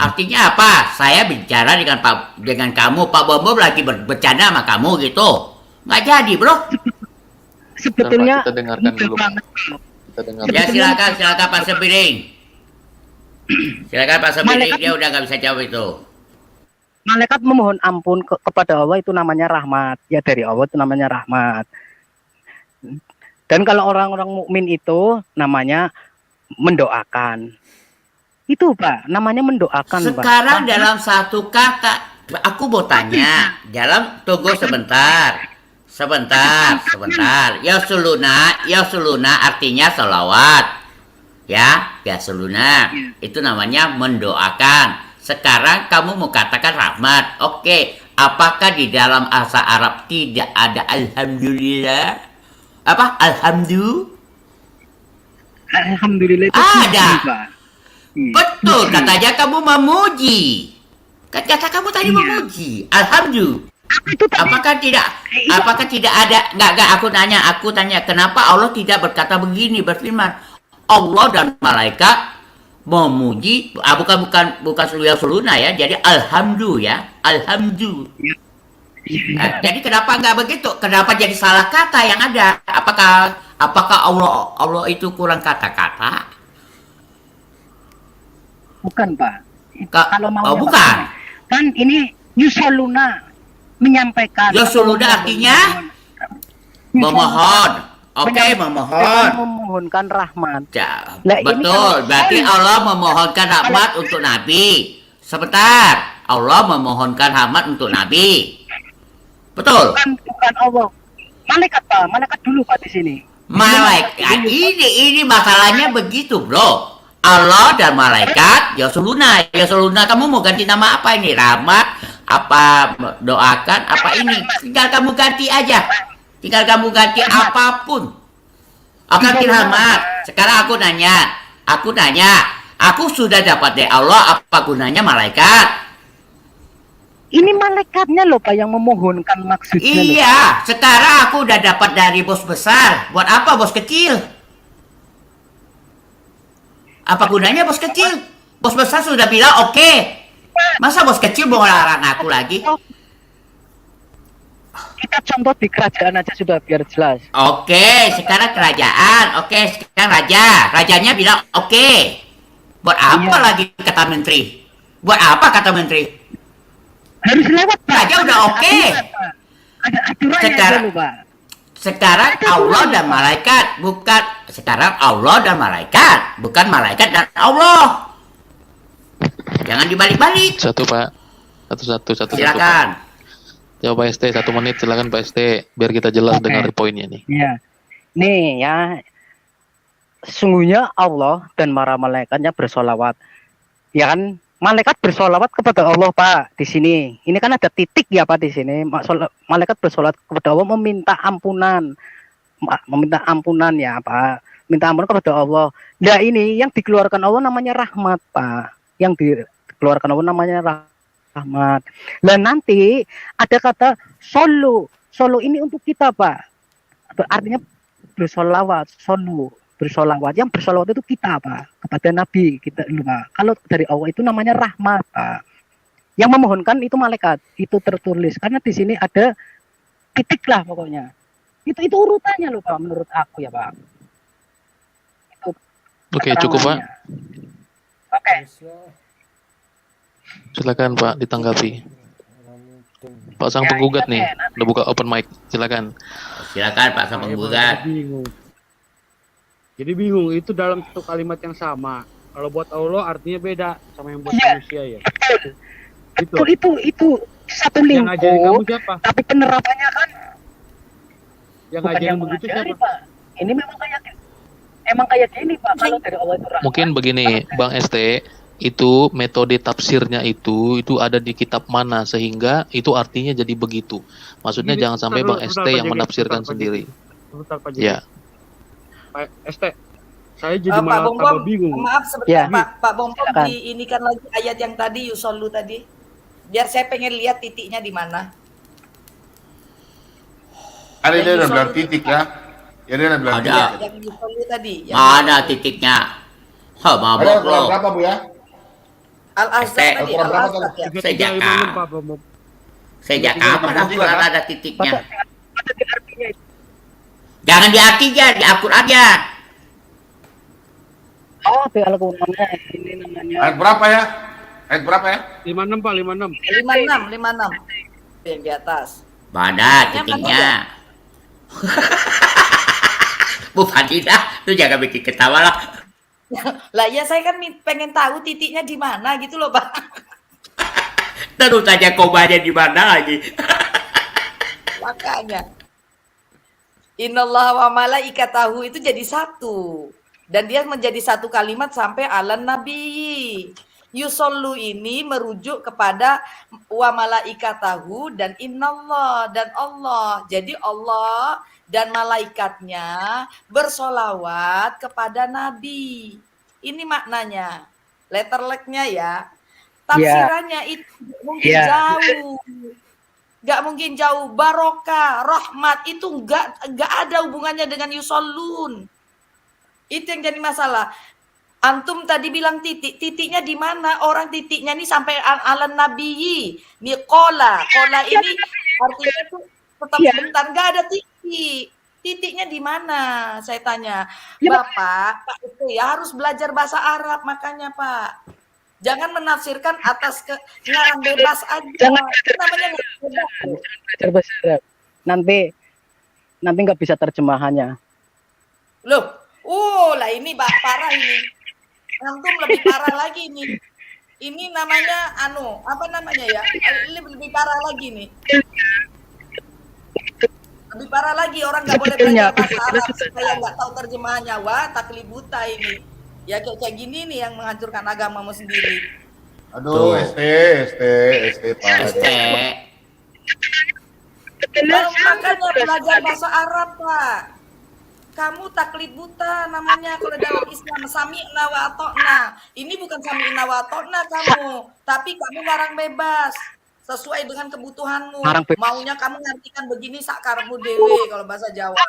Artinya apa? Saya bicara dengan kamu. Pak Bobo lagi bercanda sama kamu gitu. Nggak jadi, bro. Sebetulnya kita dengarkan dulu. Kita dengarkan. Ya silakan Pak Sepiring. Silakan Pak Sepiring. Dia udah nggak bisa jawab itu. Malaikat memohon ampun kepada Allah itu namanya rahmat. Ya dari Allah itu namanya rahmat. Dan kalau orang-orang mukmin itu namanya mendoakan. Itu Pak, namanya mendoakan. Sekarang Pak. dalam satu kata, aku mau tanya. Tunggu sebentar. Ya suluna artinya salawat. Ya suluna. Itu namanya mendoakan. Sekarang kamu mau katakan rahmat. Oke, apakah di dalam bahasa Arab tidak ada alhamdulillah? Apa? Alhamdulillah itu ada. Pak. Betul, katanya kamu memuji. Kata kamu tadi memuji. Alhamdulillah. Apakah tidak ada? Enggak, aku tanya kenapa Allah tidak berkata begini, berfirman Allah dan malaikat memuji, bukan suluna ya, jadi alhamdulillah ya, alhamdulillah. Jadi kenapa nggak begitu? Kenapa jadi salah kata yang ada? Apakah Allah itu kurang kata-kata? Bukan Pak. Kalau mau bukan. Kan ini yusoluna menyampaikan. Yusoluna artinya memohon. Oke, memohon. Memohonkan rahmat. Betul, berarti Allah memohonkan rahmat untuk Nabi. Sebentar, Allah memohonkan rahmat untuk Nabi. Betul. Bukan Allah. Malaikat Pak, malaikat dulu Pak di sini. Malaikat. Ini masalahnya begitu, Bro. Allah dan malaikat, ya suluna, kamu mau ganti nama apa ini? Rahmat, apa doakan, apa ini? Tinggal kamu ganti aja. Tinggal kamu ganti apapun. Akan rahmat. Sekarang aku nanya. Aku sudah dapat dari Allah, apa gunanya malaikat? Ini malaikatnya loh Pak yang memohonkan maksudnya. Iya, sekarang aku udah dapat dari bos besar. Buat apa bos kecil? Apa gunanya bos kecil? Bos besar sudah bilang oke. Masa bos kecil mau larang aku lagi? Kita contoh di kerajaan aja sudah biar jelas. Oke, sekarang kerajaan. Oke, sekarang raja. Rajanya bilang oke. Buat apa lagi kata menteri? Buat apa kata menteri? Harus lewat Pak. Raja udah oke. Ada aturannya dulu Pak. Sekarang Allah dan malaikat, bukan sekarang Allah dan malaikat, bukan malaikat dan Allah. Jangan dibalik-balik. Satu Pak. Satu. Silakan. Ya Pak ST, 1 menit silakan Pak ST biar kita jelas dengar poinnya nih. Iya. Nih ya, sesungguhnya Allah dan para malaikatnya bersolawat. Ya kan, malaikat bersolawat kepada Allah Pak di sini. Ini kan ada titik ya Pak di sini. Malaikat bersolawat kepada Allah meminta ampunan ya Pak. Minta ampunan kepada Allah. Nah ini yang dikeluarkan Allah namanya rahmat Pak. Yang dikeluarkan Allah namanya rahmat. Dan nanti ada kata solo ini untuk kita Pak. Artinya bersolawat, solo. bersolawat. Yang bersolawat itu kita, Pak, kepada Nabi kita, Pak. Kalau dari Allah itu namanya rahmat, Pak. Yang memohonkan itu malaikat, itu tertulis. Karena di sini ada titik lah pokoknya. Itu urutannya loh, Pak, menurut aku ya, Pak. Oke, cukup Pak. Oke. Silakan Pak ditanggapi. Pak sang penggugat nih, udah buka open mic. Silakan. Silakan Pak sang penggugat. Jadi bingung, itu dalam satu kalimat yang sama. Kalau buat Allah artinya beda sama yang buat manusia ya. Itu satu Yang ngajarin kamu lingkup, siapa? tapi penerapannya kan Yang bukan ngajarin yang begitu mengajari, siapa? Pak. Ini emang kayak gini, Pak. Kalau dari Allah itu rahmat. Mungkin begini, Bang ST, itu metode tafsirnya itu ada di kitab mana sehingga itu artinya jadi begitu. Maksudnya Gini, jangan sampai bentar Bang dulu, ST bentar, yang Pak menafsirkan Jeki, sendiri. Sebentar Pak Jeki. Ya. Pak ST, saya jadi Pak malah Bom tambah Bom, bingung. maaf sebentar Ya. Pak Bom Bom, Silakan. ini kan lagi ayat yang tadi yusollu tadi. Biar saya pengen lihat titiknya di mana. Ada Yang dia udah yusollu bilang titik ya. Ya dia udah bilang Ada. titik. Yang yusollu tadi. Yang Mana titiknya? Ha, Ada mabok Al-Quran lo. berapa Bu ya? Al-Azhar Estek. tadi, Al-Quran berapa Al-Azhar ya. Sejak 3356 Pak Bom. Sejak Tiga, kapan tiga, Al-Quran tiga, ada titiknya? Ada di artinya itu. Jangan diartinya, di Al-Qurannya. Oh, di Al-Qur'annya ini namanya. Ayat berapa ya? Ayat berapa ya? 56 Pak, 56. 56. Yang di atas. Mana titiknya? Bu Fadilah, lu jangan bikin ketawa lah. Lah ya saya kan pengen tahu titiknya di mana gitu loh, Pak. Terus aja komanya di mana lagi? Makanya. Innallaha wa malaikatahu itu jadi satu. Dan dia menjadi satu kalimat sampai alan nabi. Yusollu ini merujuk kepada wa malaikatahu dan innallah dan Allah. Jadi Allah dan malaikatnya bersolawat kepada Nabi. Ini maknanya. Letter luck-nya ya. Tafsirannya itu mungkin jauh. Nggak mungkin jauh. Barokah, rahmat itu nggak ada hubungannya dengan yusollun. Itu yang jadi masalah. Antum tadi bilang titiknya di mana? Orang titiknya ini sampai alan nabiyyi. Nih kola ini artinya itu tetap sebentar, nggak ada titik. Titiknya di mana? Saya tanya. Bapak, Pak itu ya harus belajar bahasa Arab makanya Pak. Jangan menafsirkan atas ngarang bebas aja. Jangan itu namanya bebas. belajar bahasa Arab. Nanti nggak bisa terjemahannya. Loh, lah ini parah ini. Antum lebih parah lagi nih. Ini namanya apa namanya ya? Ini lebih parah lagi nih. Lebih parah lagi orang nggak boleh belajar bahasa Arab supaya nggak tahu terjemahannya. Wah, taklibuta ini. Ya kayak gini nih yang menghancurkan agamamu sendiri. Aduh, Tuh. ST Pak. Estek. Makanya belajar bahasa Arab, Pak. Kamu taklid buta namanya kalau dalam Islam, sami'na wa ata'na. Ini bukan sami'na wa ata'na kamu, tapi kamu ngarang bebas sesuai dengan kebutuhanmu. Maunya kamu ngartikan begini sakarmu dewe kalau bahasa Jawa.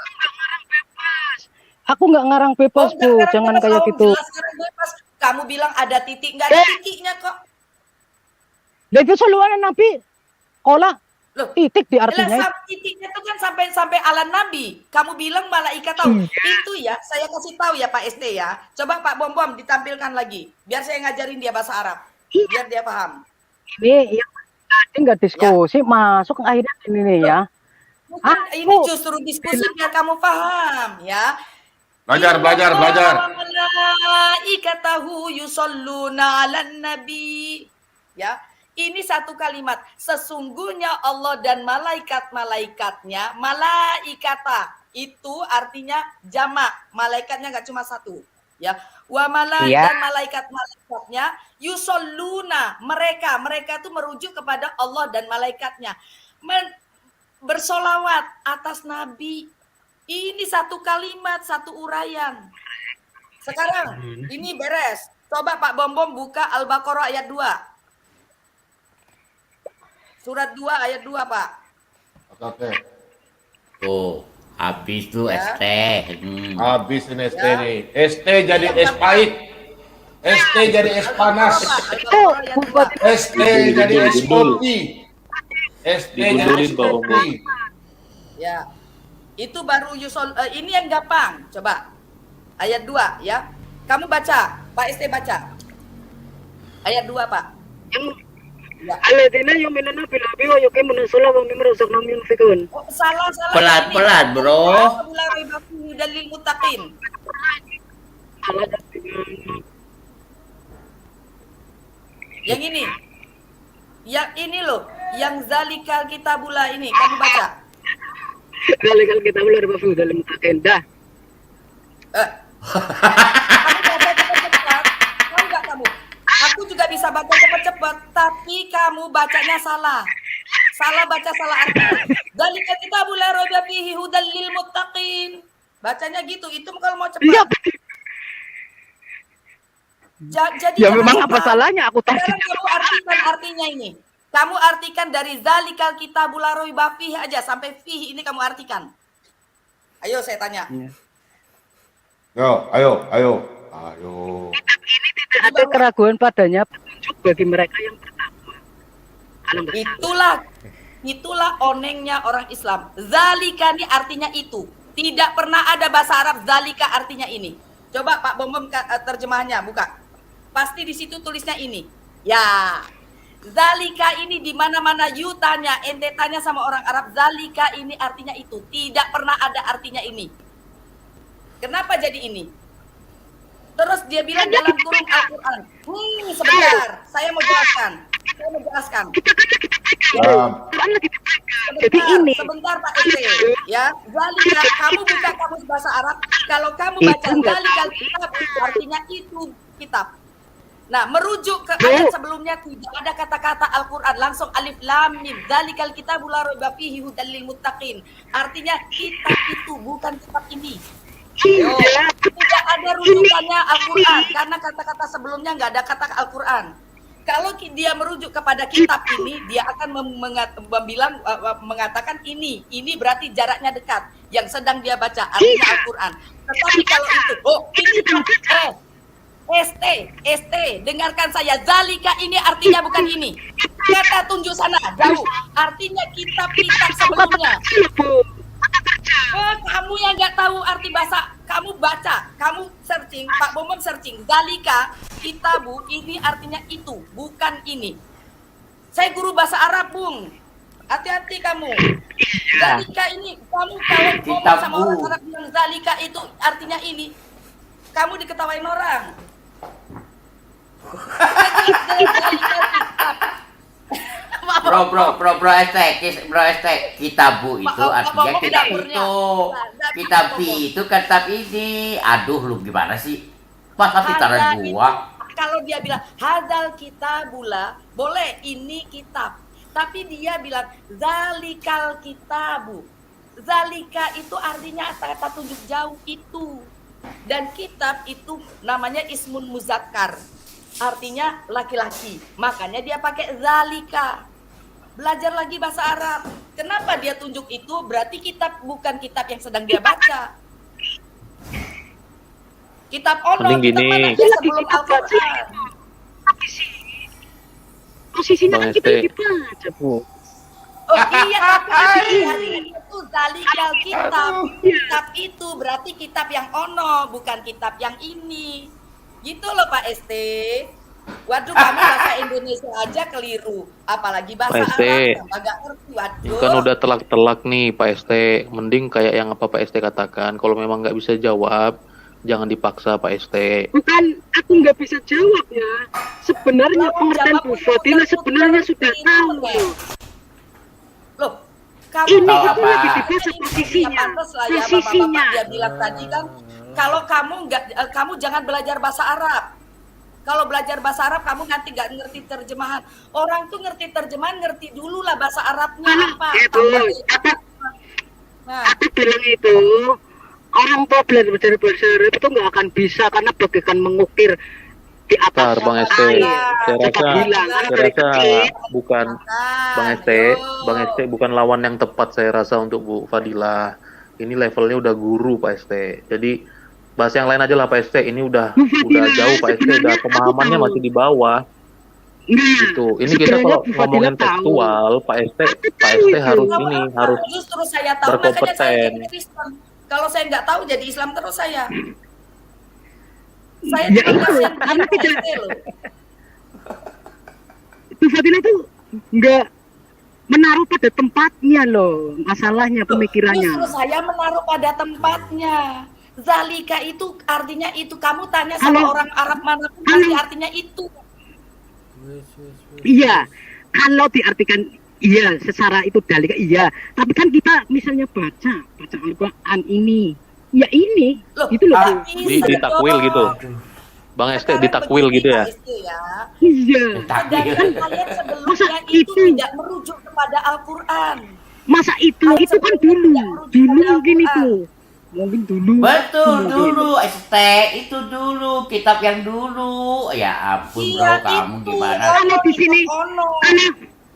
Aku nggak ngarang bebas, Bu. Jangan kayak gitu. Bebas. Kamu bilang ada titik, nggak ada titiknya kok. Itu seluruh Nabi. Kola. Loh, titik di artinya. Titiknya itu kan sampai alam Nabi. Kamu bilang malaikat tahu. Itu ya, saya kasih tahu ya Pak ST ya. Coba Pak Bom Bom ditampilkan lagi. Biar saya ngajarin dia bahasa Arab. Biar dia paham. Ini yang tadi nggak diskusi, masuk akhirnya ini nih ya. Bukan, ini justru diskusi biar kamu paham ya. Belajar. Malaikatahu yusalluna 'alan nabi. Ya. Ini satu kalimat. Sesungguhnya Allah dan malaikat-malaikatnya, malaikata itu artinya jamak. Malaikatnya nggak cuma satu. Ya, wa dan malaikat-malaikatnya yusalluna, mereka itu merujuk kepada Allah dan malaikatnya. Bersolawat atas Nabi. Ini satu kalimat, satu uraian. Sekarang ini beres. Coba Pak Bom Bom buka Al-Baqarah ayat 2. Surat 2 ayat 2, Pak. Oke. Tuh, Habis tuh Ya. ST. Habis ini ST Ya. nih. ST jadi es pahit. ST jadi es panas. ST jadi es kopi. ST jadi es kopi. Ya. Itu baru ini yang gampang. Coba. Ayat 2 ya. Kamu baca, Pak ST baca. Ayat 2, Pak. Ya. Alladzina yu'minuna bil ghaibi wa yuqimuna sholata wa mimma razaqnahum yunfiqun. Oh, salah. Pelan-pelan, bro. Dalil muttaqin. Yang ini. Yang ini loh, yang zalikal kitabula ini kamu baca. Zalikal kitabul la raiba fihi hudal lil muttaqin. Dah. Kamu baca cepat-cepat. Tahu nggak kamu? Aku juga bisa baca cepat-cepat, tapi kamu bacanya salah. Salah baca, salah arti. Zalikal kitabul la raiba fihi hudal lil muttaqin. Bacanya gitu. Itu kalau mau cepat. Iya. Jadi Ya jangan memang apa salah. salahnya aku tahu. Sekarang kamu artikan artinya ini. Kamu artikan dari zalikal kitabul la raiba fihi aja sampai fihi ini kamu artikan. Ayo saya tanya. Ayo. Tidak ada keraguan padanya petunjuk bagi mereka yang bertakwa. Itulah onengnya orang Islam. Zalika ini artinya itu. Tidak pernah ada bahasa Arab zalika artinya ini. Coba Pak Bom terjemahannya buka. Pasti di situ tulisnya ini. Ya. Zalika ini di mana-mana you tanya, ente tanya sama orang Arab, zalika ini artinya itu. Tidak pernah ada artinya ini. Kenapa jadi ini? Terus dia bilang dalam kurung Al-Quran. Sebentar, saya mau jelaskan. Jadi ini. Sebentar Pak Ete, ya. Zalika, kamu buka kamus bahasa Arab. Kalau kamu baca zalika kitab, artinya itu kitab. Nah, merujuk ke ayat sebelumnya tidak ada kata-kata Al-Quran, langsung alif lam mim. Zalikal kitabul la raiba fihi hudal lil muttaqin. Artinya kitab itu bukan kitab ini. Yo, tidak ada rujukannya Al-Quran karena kata-kata sebelumnya nggak ada kata Al-Quran. Kalau dia merujuk kepada kitab ini, dia akan mengatakan ini berarti jaraknya dekat. Yang sedang dia baca artinya Al-Quran. Tetapi kalau itu, ST, dengarkan saya. Zalika ini artinya bukan ini. Kata tunjuk sana, jauh. Artinya kitab-kitab sebelumnya. Kamu yang nggak tahu arti bahasa, kamu baca, kamu searching, Pak Bomom searching. Zalika, kitabu, ini artinya itu, bukan ini. Saya guru bahasa Arab, Bung. Hati-hati kamu. Zalika ini, kamu kalau ngomong sama orang Arab bilang zalika itu artinya ini, kamu diketawain orang. Bro ST, kitabu itu artinya kitab itu. Kitabi itu kitab ini. Aduh, lu gimana sih? Pas pitaran gua. Kalau dia bilang hadzal kitabula, boleh ini kitab. Tapi dia bilang zalikal kitabu. Zalika itu artinya kata tunjuk jauh itu. Dan kitab itu namanya ismun muzakkar. Artinya laki-laki. Makanya dia pakai zalika. Belajar lagi bahasa Arab. Kenapa dia tunjuk itu? Berarti kitab bukan kitab yang sedang dia baca. Kitab ono, Mending kitab gini. mana dia sebelum Al-Quran. Posisinya Bang kan kita ST. dibaca, Bu. Oh iya, tapi itu zalikal kitab. Kitab itu berarti kitab yang ono, bukan kitab yang ini. Gitu loh Pak ST. Waduh, kami bahasa Indonesia aja keliru, apalagi bahasa Pak ST. Arab agak ngerti. Waduh. Kan udah telak-telak nih Pak ST. Mending kayak yang apa Pak ST katakan. Kalau memang nggak bisa jawab, jangan dipaksa Pak ST. Bukan, aku nggak bisa jawab ya. Sebenarnya pengertian Bu Fadila sebenarnya sudah tahu. Loh, kamu Ini tahu aku apa? lagi dibaca posisinya. Ya, bapak-bapak dia bilang tadi kan, kalau kamu jangan belajar bahasa Arab. Kalau belajar bahasa Arab, kamu nanti nggak ngerti terjemahan. Orang tuh ngerti terjemahan, ngerti dulu lah bahasa Arabnya apa. Itu, aku bilang itu, orang tua belajar bahasa Arab itu nggak akan bisa karena bagaikan mengukir di atas Bentar, Bang ST. air. Saya rasa bukan Bang ST bukan lawan yang tepat saya rasa untuk Bu Fadilah. ini levelnya udah guru Pak ST. Jadi bahas yang lain aja lah Pak ST. Ini udah jauh Pak ST, udah pemahamannya masih di bawah. Gitu. Ini kita kalau ngomongin tekstual, Pak ST harus ini, harus justru saya tahu, makanya saya berkompeten. jadi Islam. Kalau saya nggak tahu jadi Islam terus saya. Saya Ya, juga itu, kasihan karena Pak tidak- ST loh. Bu Fadila tuh nggak menaruh pada tempatnya loh, masalahnya pemikirannya. Justru saya menaruh pada tempatnya. Zalika itu artinya itu. Kamu tanya sama Kalau- orang Arab manapun pasti artinya itu. Iya, kalau diartikan iya secara itu dalika iya, tapi kan kita misalnya baca Al-Quran ini, ya ini, Loh, itu loh. Bu. Ditakwil gitu. Bang ST ditakwil gitu ya. Iya. Sedangkan kalian sebelumnya Masa itu itu? tidak merujuk kepada Al-Quran. Masa itu kan dulu mungkin itu. Mungkin dulu. Betul, Mungkin. dulu ST itu dulu, kitab yang dulu. Ya ampun bro, Iya, kamu itu. gimana? Kalau di sini, Ono. karena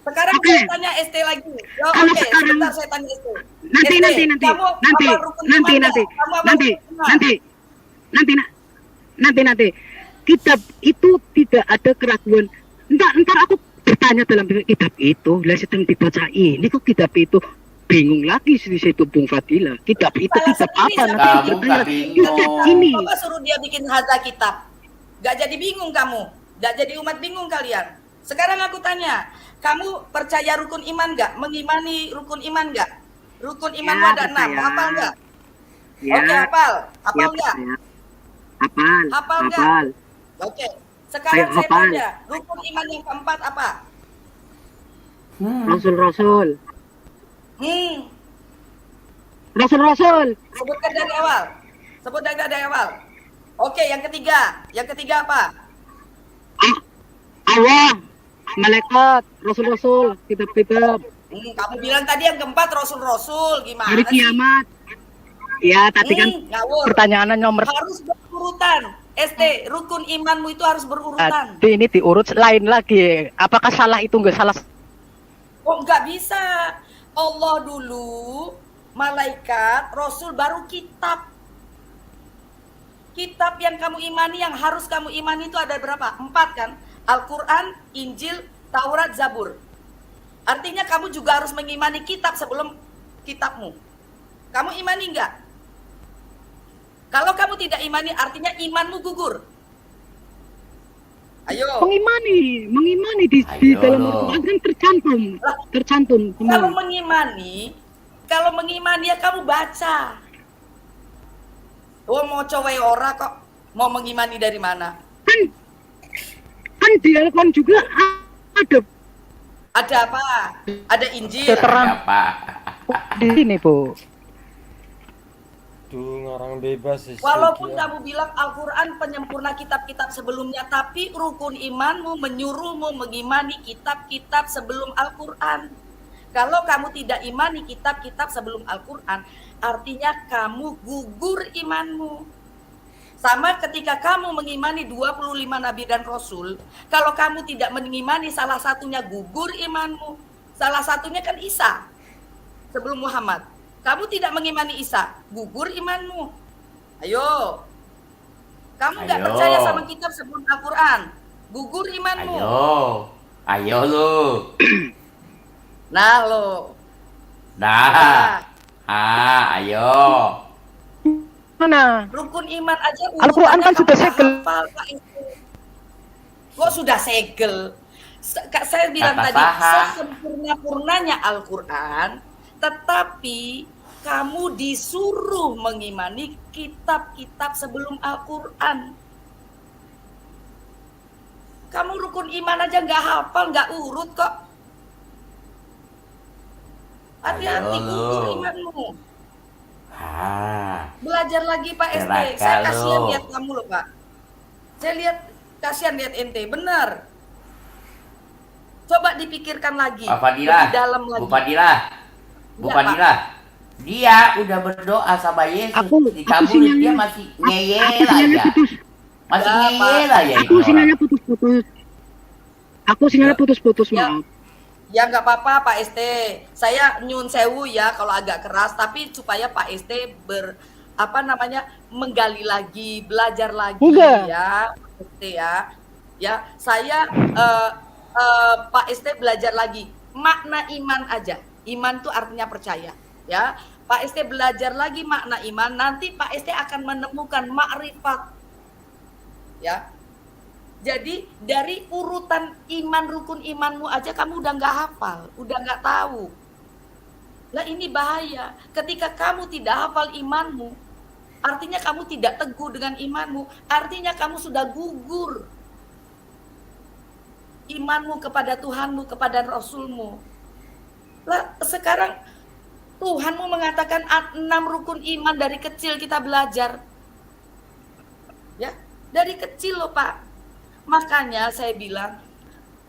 Sekarang Oke. saya tanya ST lagi. Oh, Kalau oke, sekarang- sebentar saya tanya ST. nanti ST, nanti kamu hafal rukun iman nggak? Kamu hafal rukun iman? kitab itu tidak ada keraguan. Ntar aku bertanya dalam kitab itu, lah sedang dibaca ini kok kitab itu, bingung lagi di situ Bung Fadila. Kitab itu Saya kitab sendiri apa? saya Nanti Kamu bertanya, nggak bingung. kitab ini. Coba suruh dia bikin hadza kitab. Gak jadi bingung kamu. Gak jadi umat bingung kalian. Sekarang aku tanya, kamu percaya rukun iman nggak? Mengimani rukun iman nggak? Rukun iman Ya, ada 6, percaya. hafal nggak? Ya, Oke, hafal. Hafal ya, nggak? percaya. Hafal. Hafal nggak? Hafal. Oke. Sekarang Ayo, saya hafal. tanya, rukun iman yang keempat apa? Rasul-rasul. Hmm, Rasul-rasul. sebutkan dari awal. Sebutkan dari awal. Oke, yang ketiga. Yang ketiga apa? Allah. Malaikat. Rasul-rasul. Kitab-kitab. Kamu bilang tadi yang keempat Rasul-Rasul. Gimana Hari sih? kiamat. Ya, tadi kan Ngawur. pertanyaannya nomor Harus berurutan. ST, rukun imanmu itu harus berurutan. ini diurut lain lagi. Apakah salah itu enggak salah? Oh, nggak bisa. Allah dulu, malaikat, Rasul, baru kitab. Kitab yang kamu imani, yang harus kamu imani itu ada berapa? 4 kan? Al-Quran, Injil, Taurat, Zabur. Artinya kamu juga harus mengimani kitab sebelum kitabmu. Kamu imani nggak? Kalau kamu tidak imani, artinya imanmu gugur. Ayo. Mengimani di Ayo dalam lo. Al-Quran kan tercantum Kalau semua. mengimani ya kamu baca. Oh, mau cowe ora kok mau mengimani dari mana? Kan di Al-Quran juga ada Ada apa? Ada Injil. terang Apa? di sini, Bu. Tuh orang bebas sih. Walaupun kamu bilang Al-Quran penyempurna kitab-kitab sebelumnya, tapi rukun imanmu menyuruhmu mengimani kitab-kitab sebelum Al-Quran. Kalau kamu tidak imani kitab-kitab sebelum Al-Quran, artinya kamu gugur imanmu. Sama ketika kamu mengimani 25 nabi dan rasul, kalau kamu tidak mengimani salah satunya gugur imanmu. Salah satunya kan Isa sebelum Muhammad. Kamu tidak mengimani Isa, gugur imanmu. Ayo. Kamu nggak Ayo. percaya sama kitab sebelum Al-Quran, gugur imanmu. Ayo lu. Nah lo. Dah. Ayo. Mana? Rukun iman aja Al-Quran kan urutannya sudah kamu segel. hafal, Pak Ibu. Kok sudah segel? Saya bilang Kata tadi, Saha. sesempurna-purnanya Al-Quran, tetapi kamu disuruh mengimani kitab-kitab sebelum Al-Quran. Kamu rukun iman aja nggak hafal, nggak urut kok. Hati-hati Ayo, gugur lu. imanmu. Ah, Belajar lagi Pak SD. Celaka Saya kasihan lo. lihat kamu loh Pak. Saya lihat kasihan lihat ente, benar. Coba dipikirkan lagi. Pak Fadilah. Lebih dalam lagi. Bu Fadilah. Bu Iya, Fadilah. Dia udah berdoa sama Yesus, Aku dikabulin, sinyalnya- dia masih ngeyel sinyalnya aja. putus. Masih Ya, ngeyel Pak. aja Aku itu orang. sinyalnya putus-putus. Aku sinyalnya putus-putus, Ya. maaf. Ya nggak apa-apa Pak ST. Saya nyun sewu ya kalau agak keras, tapi supaya Pak ST menggali lagi, belajar lagi Enggak. ya, Pak ST ya. Ya, saya Pak ST belajar lagi makna iman aja. Iman itu artinya percaya, ya. Pak ST belajar lagi makna iman, nanti Pak ST akan menemukan makrifat. Ya. Jadi dari urutan iman, rukun imanmu aja kamu udah nggak hafal, udah nggak tahu. Lah ini bahaya. Ketika kamu tidak hafal imanmu, artinya kamu tidak teguh dengan imanmu, artinya kamu sudah gugur imanmu kepada Tuhanmu, kepada Rasulmu. Lah sekarang Tuhanmu mengatakan 6 rukun iman dari kecil kita belajar. Ya, dari kecil loh Pak. Makanya saya bilang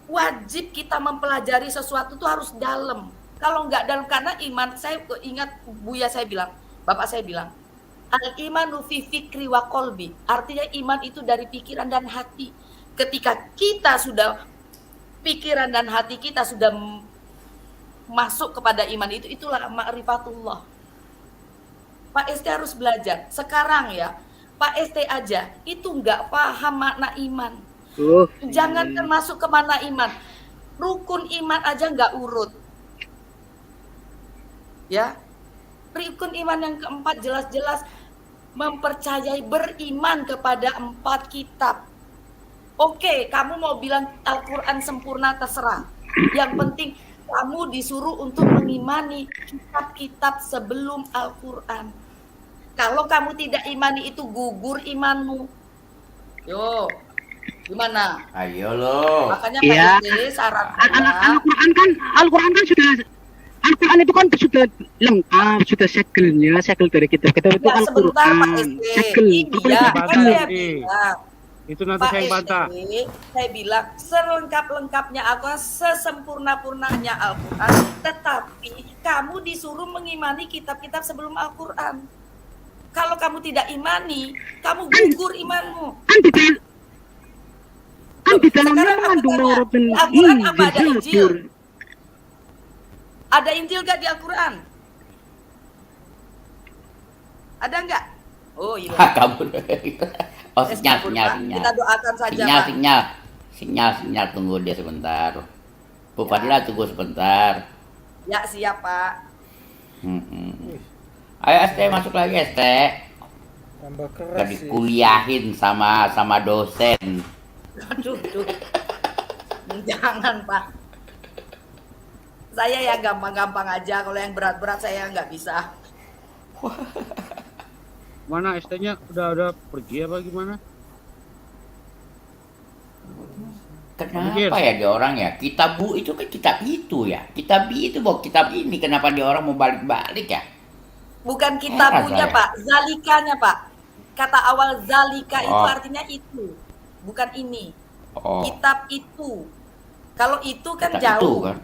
wajib kita mempelajari sesuatu itu harus dalam. Kalau nggak dalam, karena iman, saya ingat Buya saya bilang, Bapak saya bilang, al-imanu fi fikri wa qalbi. Artinya iman itu dari pikiran dan hati. Ketika kita sudah pikiran dan hati kita sudah masuk kepada iman itu, itulah ma'rifatullah. Pak ST harus belajar. Sekarang ya, Pak ST aja itu nggak paham makna iman. Jangankan masuk ke mana iman, rukun iman aja nggak urut. Ya, rukun iman yang keempat jelas-jelas mempercayai, beriman kepada 4 kitab. Oke, kamu mau bilang Al-Quran sempurna, terserah. Yang penting kamu disuruh untuk mengimani kitab-kitab sebelum Al-Quran. Kalau kamu tidak imani itu gugur imanmu. Yo, gimana? Ayo lo. Makanya Iya. Pak ST syaratnya. Al-Quran kan sudah, Al-Quran itu kan sudah lengkap, sudah segel dari kitab-kitab itu Ya, sebentar Pak Al-Quran. ST. Segel. Iya, Bantah kan saya ini. bilang. Itu nanti Pak saya yang bantah. ST, saya bilang selengkap-lengkapnya Al-Quran, sesempurna-purnanya Al-Quran, tetapi kamu disuruh mengimani kitab-kitab sebelum Al-Quran. Kalau kamu tidak imani, kamu gugur imanmu. Kan di dalamnya Sekarang aku mengandung tanya, Taurat dan di Al-Quran apa ada Injil, Injil? Zabur. Ada Injil gak di Al-Quran? Ada nggak? Oh iya. Kamu. Oh, sinyal. Kita doakan saja Pak. Sinyal, tunggu dia sebentar. Bu Fadila tunggu sebentar. Ya siap Pak. Ayo ST masuk lagi ST. Tambah keras Gak sih. dikuliahin sama dosen. Aduh. Jangan Pak. Saya ya gampang-gampang aja. Kalau yang berat-berat saya nggak bisa. Mana ST-nya udah pergi apa gimana? Kenapa ya dia orang ya? Kitab Bu itu kan kitab itu ya. Kitab itu bukan kitab ini. Kenapa dia orang mau balik-balik ya? Bukan kitabunya saya. Pak, zalikanya Pak. Kata awal zalika itu Oh. artinya itu, bukan ini. Oh, Kitab itu. Kalau itu kan kitab itu jauh. kan.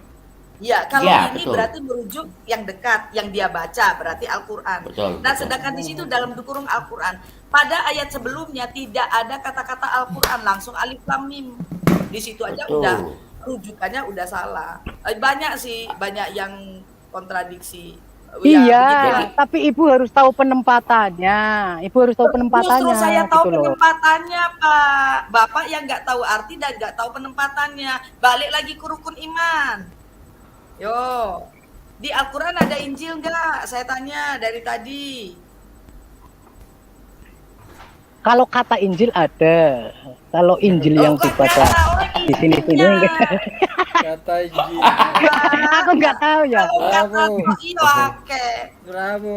Ya, kalau Ya, ini betul. berarti merujuk yang dekat, yang dia baca, berarti Al-Quran. Betul. Nah, betul. sedangkan di situ dalam kurung Al-Quran, pada ayat sebelumnya tidak ada kata-kata Al-Quran, langsung alif lam mim. Di situ aja Betul. udah rujukannya udah salah. Banyak sih, banyak yang kontradiksi. Iya, begitulah. tapi ibu harus tahu penempatannya. Ibu harus tahu penempatannya. Justru saya tahu gitu loh. penempatannya, Pak. Bapak yang nggak tahu arti dan nggak tahu penempatannya. Balik lagi ke rukun iman. Yo, di Al-Quran ada Injil nggak? Saya tanya dari tadi. Kalau kata Injil ada. Kalau Injil yang dibaca di sini enggak. Kata Injil. Aku nggak tahu ya. Kalau kata Bravo. iya, oke. Bravo.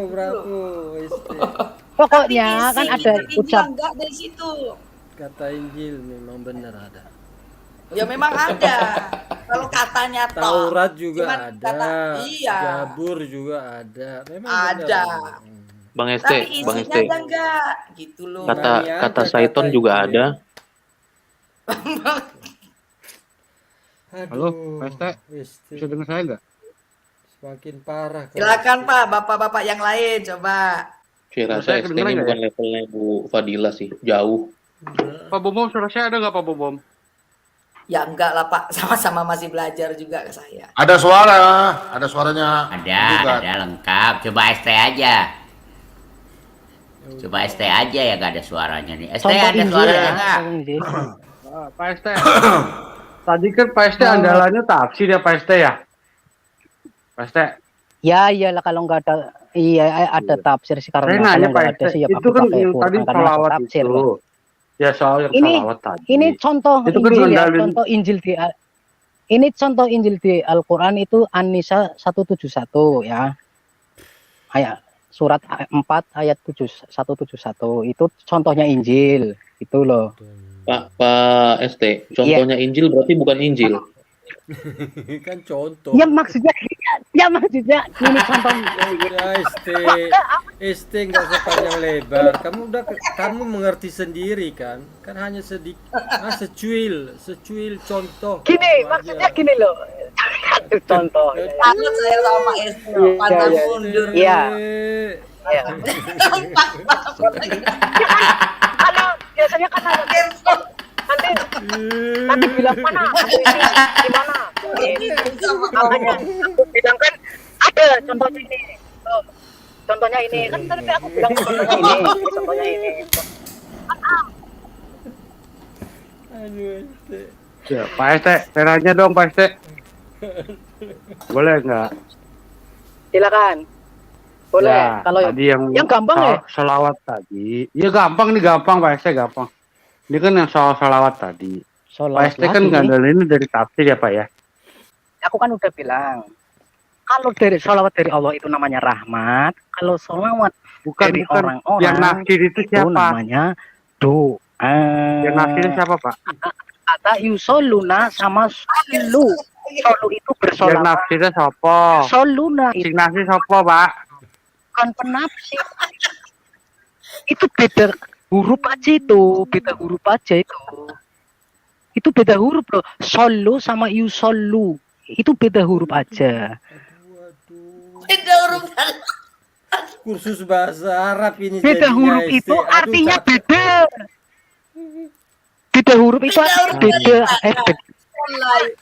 ST. Pokoknya Tapi kan isi ada kitab Injil ucap. enggak dari situ. Kata Injil memang benar ada. Ya memang ada. Kalau katanya toh. Taurat juga Cuman ada. kata- iya. Zabur juga ada. Memang Ada. benar. Bang ST, Tapi Bang isinya ST. ada enggak? Gitu loh. Kata Imani kata aja, Saiton kata juga Injil. ada. Halo, Aduh, Pak ST. ST. Bisa dengar saya nggak? Semakin parah. kalau Silakan ST. Pak, bapak-bapak yang lain coba. Saya rasa Saya ST kedengeran ini nggak bukan levelnya Bu Fadila sih, jauh. Pak Bom, suara saya ada nggak Pak Bom? Ya enggak lah Pak, sama-sama masih belajar juga ke saya. Ada suaranya. Gugat. Ada lengkap. Coba ST aja. Coba ST aja ya, gak ada suaranya nih. ST Contoh ada Injil suaranya ya. nggak? Contoh Injil. Pak ST. Tadi kan Pak ST andalannya tafsir ya Pak ST ya. Pak ST. Ya iyalah kalau nggak ada, iya ada tafsir sih, karena Saya kalau nanya nggak Pak ada ST, sih ya itu kan pakai yang Quran, tadi karena ada salawat tafsir, itu. Bang. Ya soal yang Ini salawat tadi. Ini contoh Itu kan Injil ya, ngendalin- contoh Injil di ini contoh Injil di Al-Qur'an itu An-Nisa 171 ya. Ayat surat 4 ayat 171 itu contohnya Injil itu loh. Pak ST, contohnya Injil berarti bukan Injil. Kan contoh. Ya maksudnya ini contoh. Ya, ST nggak usah panjang lebar. Kamu mengerti sendiri kan? Kan hanya sedikit, secuil contoh. Gini, Itu maksudnya aja. gini loh. Satu contoh. Takut saya sama Pak Esti, pantang iya. mundur. Iya. Eh, Ya. Kalau biasanya kan ada nanti bilang mana, gimana? Makanya aku bilang kan ada contohnya ini. Tuh, contohnya ini kan tadi aku bilang contohnya ini. Aduh, ST. Ya, Pak ST, saya nanya dong Pak ST. Boleh nggak? Silakan. Boleh. Ya, Kalau tadi yang gampang ya? Salawat tadi. Ya gampang Pak ST gampang. Ini kan yang soal salawat tadi. Pak ST kan ngandelin dari tafsir ya Pak ya. Aku kan udah bilang, kalau dari sholawat dari Allah itu namanya rahmat, kalau sholawat dari orang-orang yang nafsir itu siapa? namanya doa. Yang nafsir siapa Pak? Kata yusoluna sama solu. Solu itu Yang bersolawat. nafsirnya siapa? Soluna itu Sing nafsir siapa Pak? kan penafsir. Itu beda huruf aja itu, beda huruf aja itu. Itu beda huruf loh. Solu sama yusolu. Itu beda huruf aja. Beda huruf. Kursus bahasa Arab ini Beda jadinya, huruf ST. itu Aduh, artinya capek. beda. Beda huruf itu Beda artinya huruf beda. beda.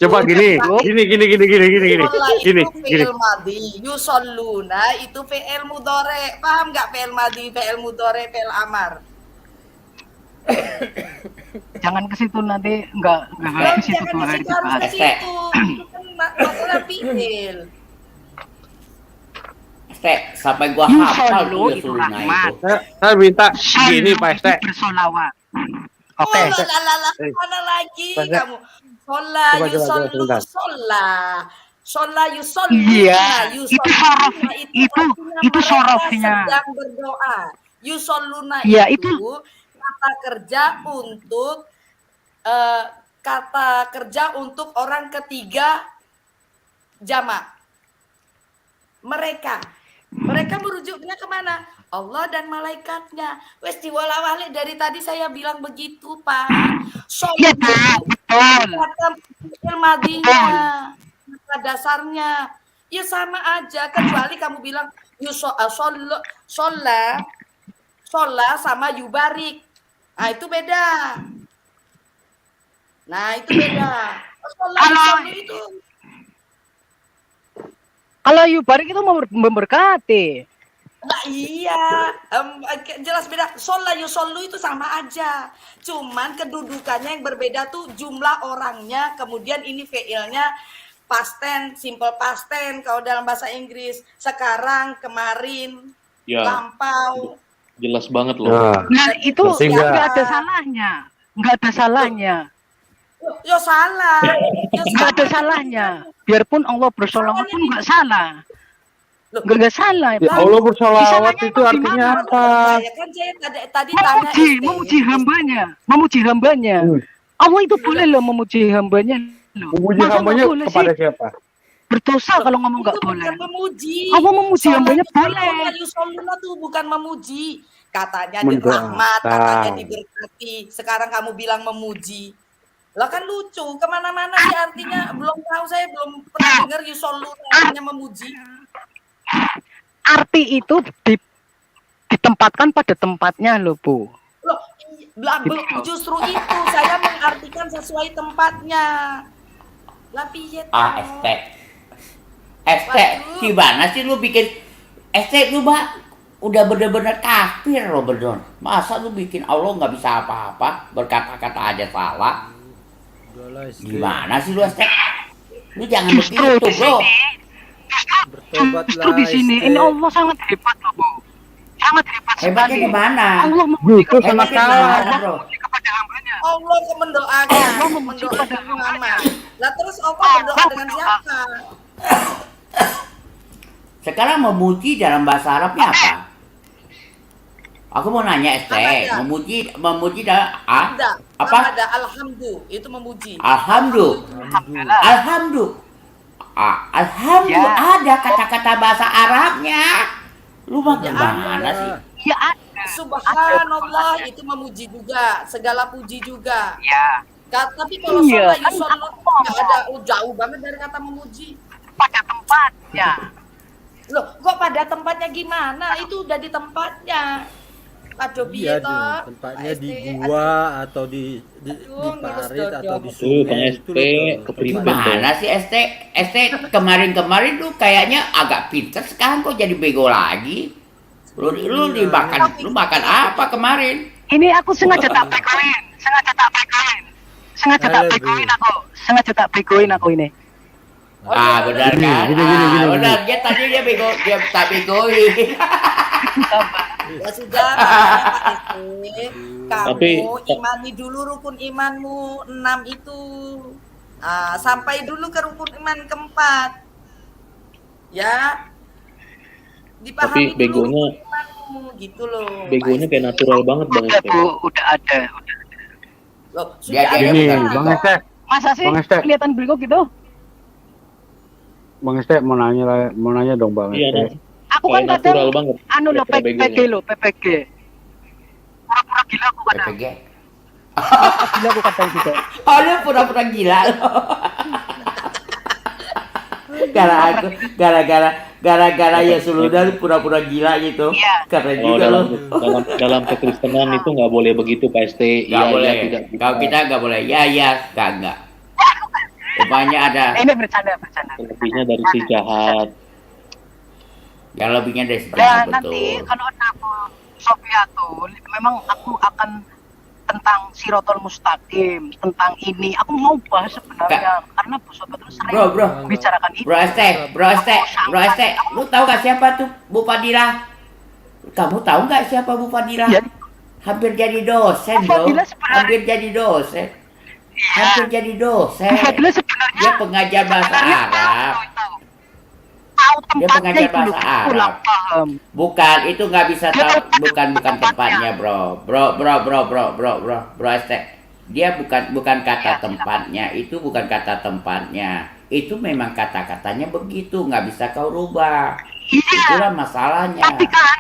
Coba gini. Gini. Sholla itu Gini. fi'il madhi, yusalluna itu fi'il mudhari. Paham nggak fi'il madhi, fi'il mudhari, fi'il amar? Jangan ke situ nanti enggak Jangan ke situ ke tuh hari situ, harus ke dibahas. situ. Itu kan masalah fi'il. ST, sampai gua hafal Yusolu tuh itu Yasuluna rahmat. itu. Saya minta Solu gini Pak ST. itu bersolawat. Oke. Oh, mana lagi Pak, kamu? Sholla coba, yusallu, sebentar. sholla yusallu. Iya, itu sorof, itu sorofnya. Sedang berdoa. Yusalluna Iya, itu kata kerja untuk orang ketiga jamak. Mereka merujuknya kemana? Allah dan malaikatnya. Wes diwala-wali dari tadi saya bilang begitu, Pak. Iya, betul. Kata fi'il madhinya, kata dasarnya. Ya sama aja, kecuali kamu bilang sholla sama yubarik. Nah, itu beda. Sholla itu. Kalau yubarik itu memberkati. Nah iya, jelas beda. Sholla yusollu itu sama aja. Cuman kedudukannya yang berbeda tuh jumlah orangnya. Kemudian ini fi'ilnya past tense, simple past tense kalau dalam bahasa Inggris. Sekarang, kemarin, Ya, lampau. jelas banget loh. Nah, itu Ngerti nggak? nggak ada salahnya. Nggak ada salahnya. Yo salah. Nggak ada salahnya. Biarpun Allah bersolawat pun nggak salah. Nggak salah. Ya Pak. Allah bersolawat Salahnya itu di artinya mana? apa? Saya kan saya tadi tanya Memuji hambanya. Allah itu boleh loh memuji hambanya loh. Memuji Masa hambanya nggak boleh kepada sih? siapa? Berdosa kalau ngomong nggak itu boleh. bukan memuji. Allah memuji hambanya boleh. Yusoluna tuh bukan memuji. Katanya Mendoakan. dirahmat, katanya diberkati. Sekarang kamu bilang memuji. Lah kan lucu, kemana-mana sih artinya belum tahu, saya belum pernah dengar yusoluna artinya memuji. Arti itu ditempatkan pada tempatnya loh, Bu. Loh, Justru itu saya mengartikan sesuai tempatnya. Lah piye ST. ST, gimana sih lu bikin ST lu udah bener-bener kafir lo bener. Masa lu bikin Allah nggak bisa apa-apa, berkata-kata aja salah. Udahlah, ST. Gimana sih lu ST? Lu jangan begitu bro. Bertobatlah Justru di sini ST. ini Allah sangat hebat loh, Bu. Sangat hebat Hebatnya sekali. di mana? Allah Justru sama Hebatnya di salah. mana, bro? kepada hambanya. Allah mendoakan, mendoakan Muhammad. Lah terus Allah berdoa dengan siapa? Sekarang memuji dalam bahasa Arabnya apa? Aku mau nanya ST, Hamada. memuji dalam Ada, apa? ada alhamdu, itu memuji. Alhamdulillah. Alhamdulillah ada kata-kata bahasa Arabnya. Lu mah gimana sih? Ya ada. Subhanallah itu memuji juga, segala puji juga. Ya, Tapi kalau Iya, sholat kan sholat nggak ada, jauh banget dari kata memuji. pada tempatnya. Loh, kok pada tempatnya gimana? Itu udah di tempatnya. Aduh, Iya piye toh? tempatnya Pak di ST, gua atau di Aduh, parit ngurus atau di dodol. Tuh, Bang sungai ST, loh, kepribadian. Gimana sih ST? ST kemarin tuh kayaknya agak pinter, sekarang kok jadi bego lagi? Lu makan apa kemarin? Ini aku sengaja tak begoin. Sengaja tak begoin aku ini. Benar kan? Gini. Benar. Dia tadi dia tak begoin. Ya sudah, makanya Pak ST, kamu Tapi- imani dulu rukun imanmu 6 itu. Sampai dulu ke rukun iman keempat. Ya. Dipahami Tapi begonya- dulu rukun imanmu, gitu loh. Begonya Pak kayak ST. natural banget Bang Udah ST. Bu, udah ada. Loh, Dia- sudah dia ada Gini, benar. Bang ST, Masa sih Bang ST. kelihatan bego gitu? Bang ST mau nanya dong Bang Iya, ST. nah, Aku kan kayak natural kadang banget. anu lo Daripada PPG begonya. lo, PPG. Pura-pura gila aku kadang. PPG. Gila aku kadang juga. Oh, lu pura-pura gila lo. Gara-gara ya Suludan pura-pura gila gitu. Iya. Keren Oh, juga lo. dalam kekristenan itu nggak boleh begitu Pak ST. Gak boleh. tidak. Kalau kita gak boleh. Ya, enggak. Rupanya ada Ini bercanda. Lebihnya dari si jahat. yang lebihnya dari Dan sejarah, nanti betul. kalau aku Sofiatul, memang aku akan tentang Sirotol Mustaqim, tentang ini. Aku mau bahas sebenarnya karena Bu Sofiatul sering Bro. bicarakan itu. Bro ST, lu tahu gak siapa tuh Bu Fadila? Kamu tahu gak siapa Bu Fadila? Ya. Hampir jadi dosen, Bu bro. Fadila sebenarnya- Hampir jadi dosen. Iya. Hampir jadi dosen. Bu Fadila sebenarnya Dia pengajar bahasa sebenarnya Arab. tahu Dia tempatnya pengajar itu loh, bahasa aku Arab. lah paham. Bukan, itu nggak bisa Dia tahu. tahu Bukan tempatnya, bro. Bro ST. Dia bukan kata Iya, tempatnya. Itu bukan kata tempatnya. Itu memang kata-katanya begitu, nggak bisa kau rubah. Iya. Itulah masalahnya. Tapi kan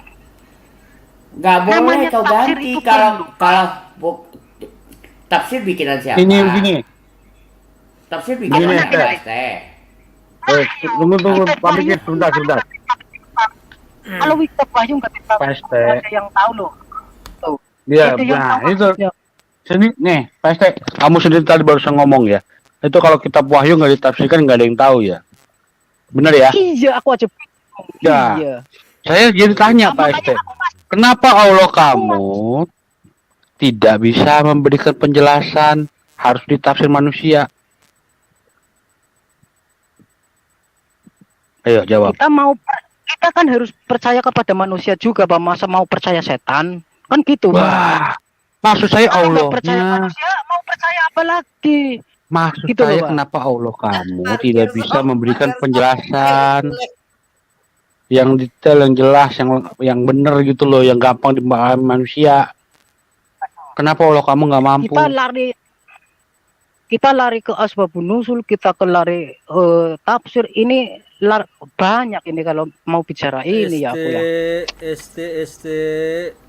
Nggak boleh namanya kau tafsir ganti itu kalau tafsir bikinan siapa? Ini begini. Tafsir bikinan Gini, siapa, Teh. ST? Tunggu, Pak Mikir, sebentar. kalau Wiktor Wahyu nggak kita PST. ada yang tahu loh. Tuh. Iya, Itu yang nah tahu itu. maksudnya. Sini, nih, PST, kamu sendiri tadi barusan ngomong ya. Itu kalau kitab Wahyu nggak ditafsirkan nggak ada yang tahu ya. Benar ya? Iya, aku aja bingung. Ya. Iya. Saya jadi tanya Pak Makanya ST, aku masih kenapa Allah kamu tidak bisa memberikan penjelasan harus ditafsir manusia? Ayo jawab. kita kan harus percaya kepada manusia juga, Pak. Masa mau percaya setan? Kan gitu, Pak. Wah, maksud saya Kalau nggak percaya Allahnya, manusia, mau percaya apa lagi? maksud Gitu loh, saya Pak. kenapa Allah kamu tidak bisa memberikan penjelasan yang detail, yang jelas, yang benar gitu loh, yang gampang dipahami manusia. Kenapa Allah kamu nggak mampu? Kita lari ke asbabun nuzul, kita ke lari tafsir. Ini banyak ini kalau mau bicara ini ya aku ya. ST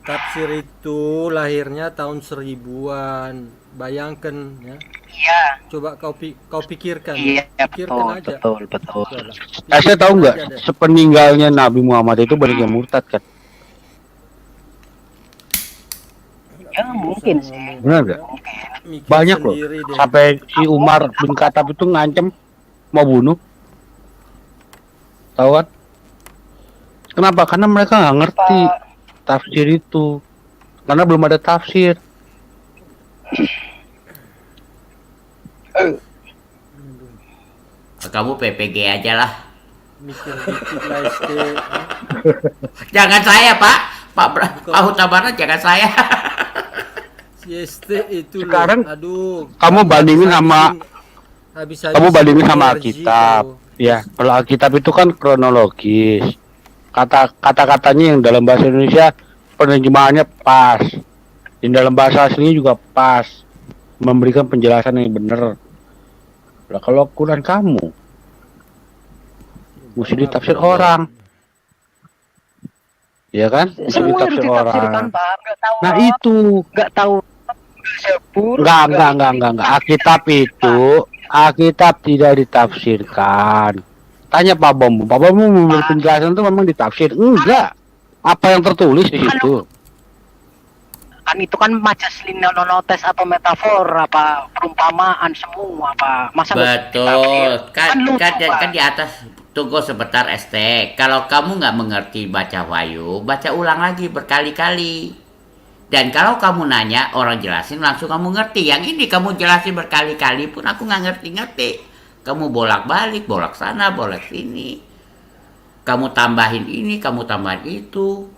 tafsir itu lahirnya tahun 1000-an. Bayangkan ya. Iya. Coba kau pikirkan. Iya, Pikirkan aja. betul. Udahlah. Saya tahu nggak, Pikirkan aja deh. sepeninggalnya Nabi Muhammad itu banyak yang murtad kan? Ya mungkin sih. Benar nggak? Mikir Banyak loh. sendiri deh. Sampai si Umar bin Khattab itu ngancem mau bunuh. Tahu kan? Kenapa? Karena mereka nggak ngerti tafsir itu. Karena belum ada tafsir. Kamu PPG aja lah. Mikir dikit lah SD. Jangan saya, Pak. Pak Huta Barat, jangan saya. Si ST itu Sekarang loh. Aduh. kamu bandingin sama habis-habisan kamu bandingin sama energi Alkitab. kau. Ya, kalau Alkitab itu kan kronologis. Kata-katanya yang dalam bahasa Indonesia penerjemahannya pas. Yang dalam bahasa aslinya juga pas. Memberikan penjelasan yang benar. Lah kalau Quran kamu mesti ditafsir orang. Iya kan? Mesti Semua harus ditafsir ditafsirkan, orang. Pak. Nggak tahu. Nah itu Nggak tahu. Sebur. enggak. Alkitab tidak ditafsirkan. Tanya Pak Bom. Pak Bom memberi penjelasan itu memang ditafsir. Enggak. Apa yang tertulis di situ? Kan itu kan majas linonotes atau metafor apa perumpamaan semua apa masa nggak ditafsir? Betul. Kan lucu, Pak. kan di atas. Tunggu sebentar, ST. Kalau kamu nggak mengerti baca Wahyu, baca ulang lagi berkali-kali. Dan kalau kamu nanya, orang jelasin langsung kamu ngerti. Yang ini kamu jelasin berkali-kali pun aku nggak ngerti-ngerti. Kamu bolak-balik, bolak sana, bolak sini. Kamu tambahin ini, kamu tambahin itu.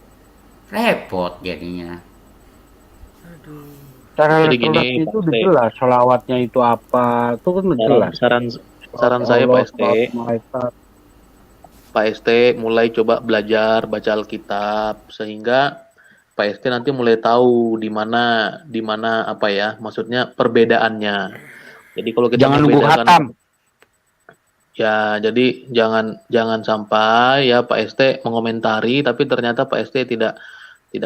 Repot jadinya. Cara Jadi gini, sholat itu Pak udah ST. jelas. Sholawatnya itu apa? Itu kan udah jelas. Saran saya Pak ST, Malaikat. Pak ST mulai coba belajar baca Alkitab sehingga Pak ST nanti mulai tahu di mana apa ya, maksudnya perbedaannya. Jadi kalau kita Jangan nunggu membedakan, khatam. ya jadi jangan sampai ya Pak ST mengomentari tapi ternyata Pak ST tidak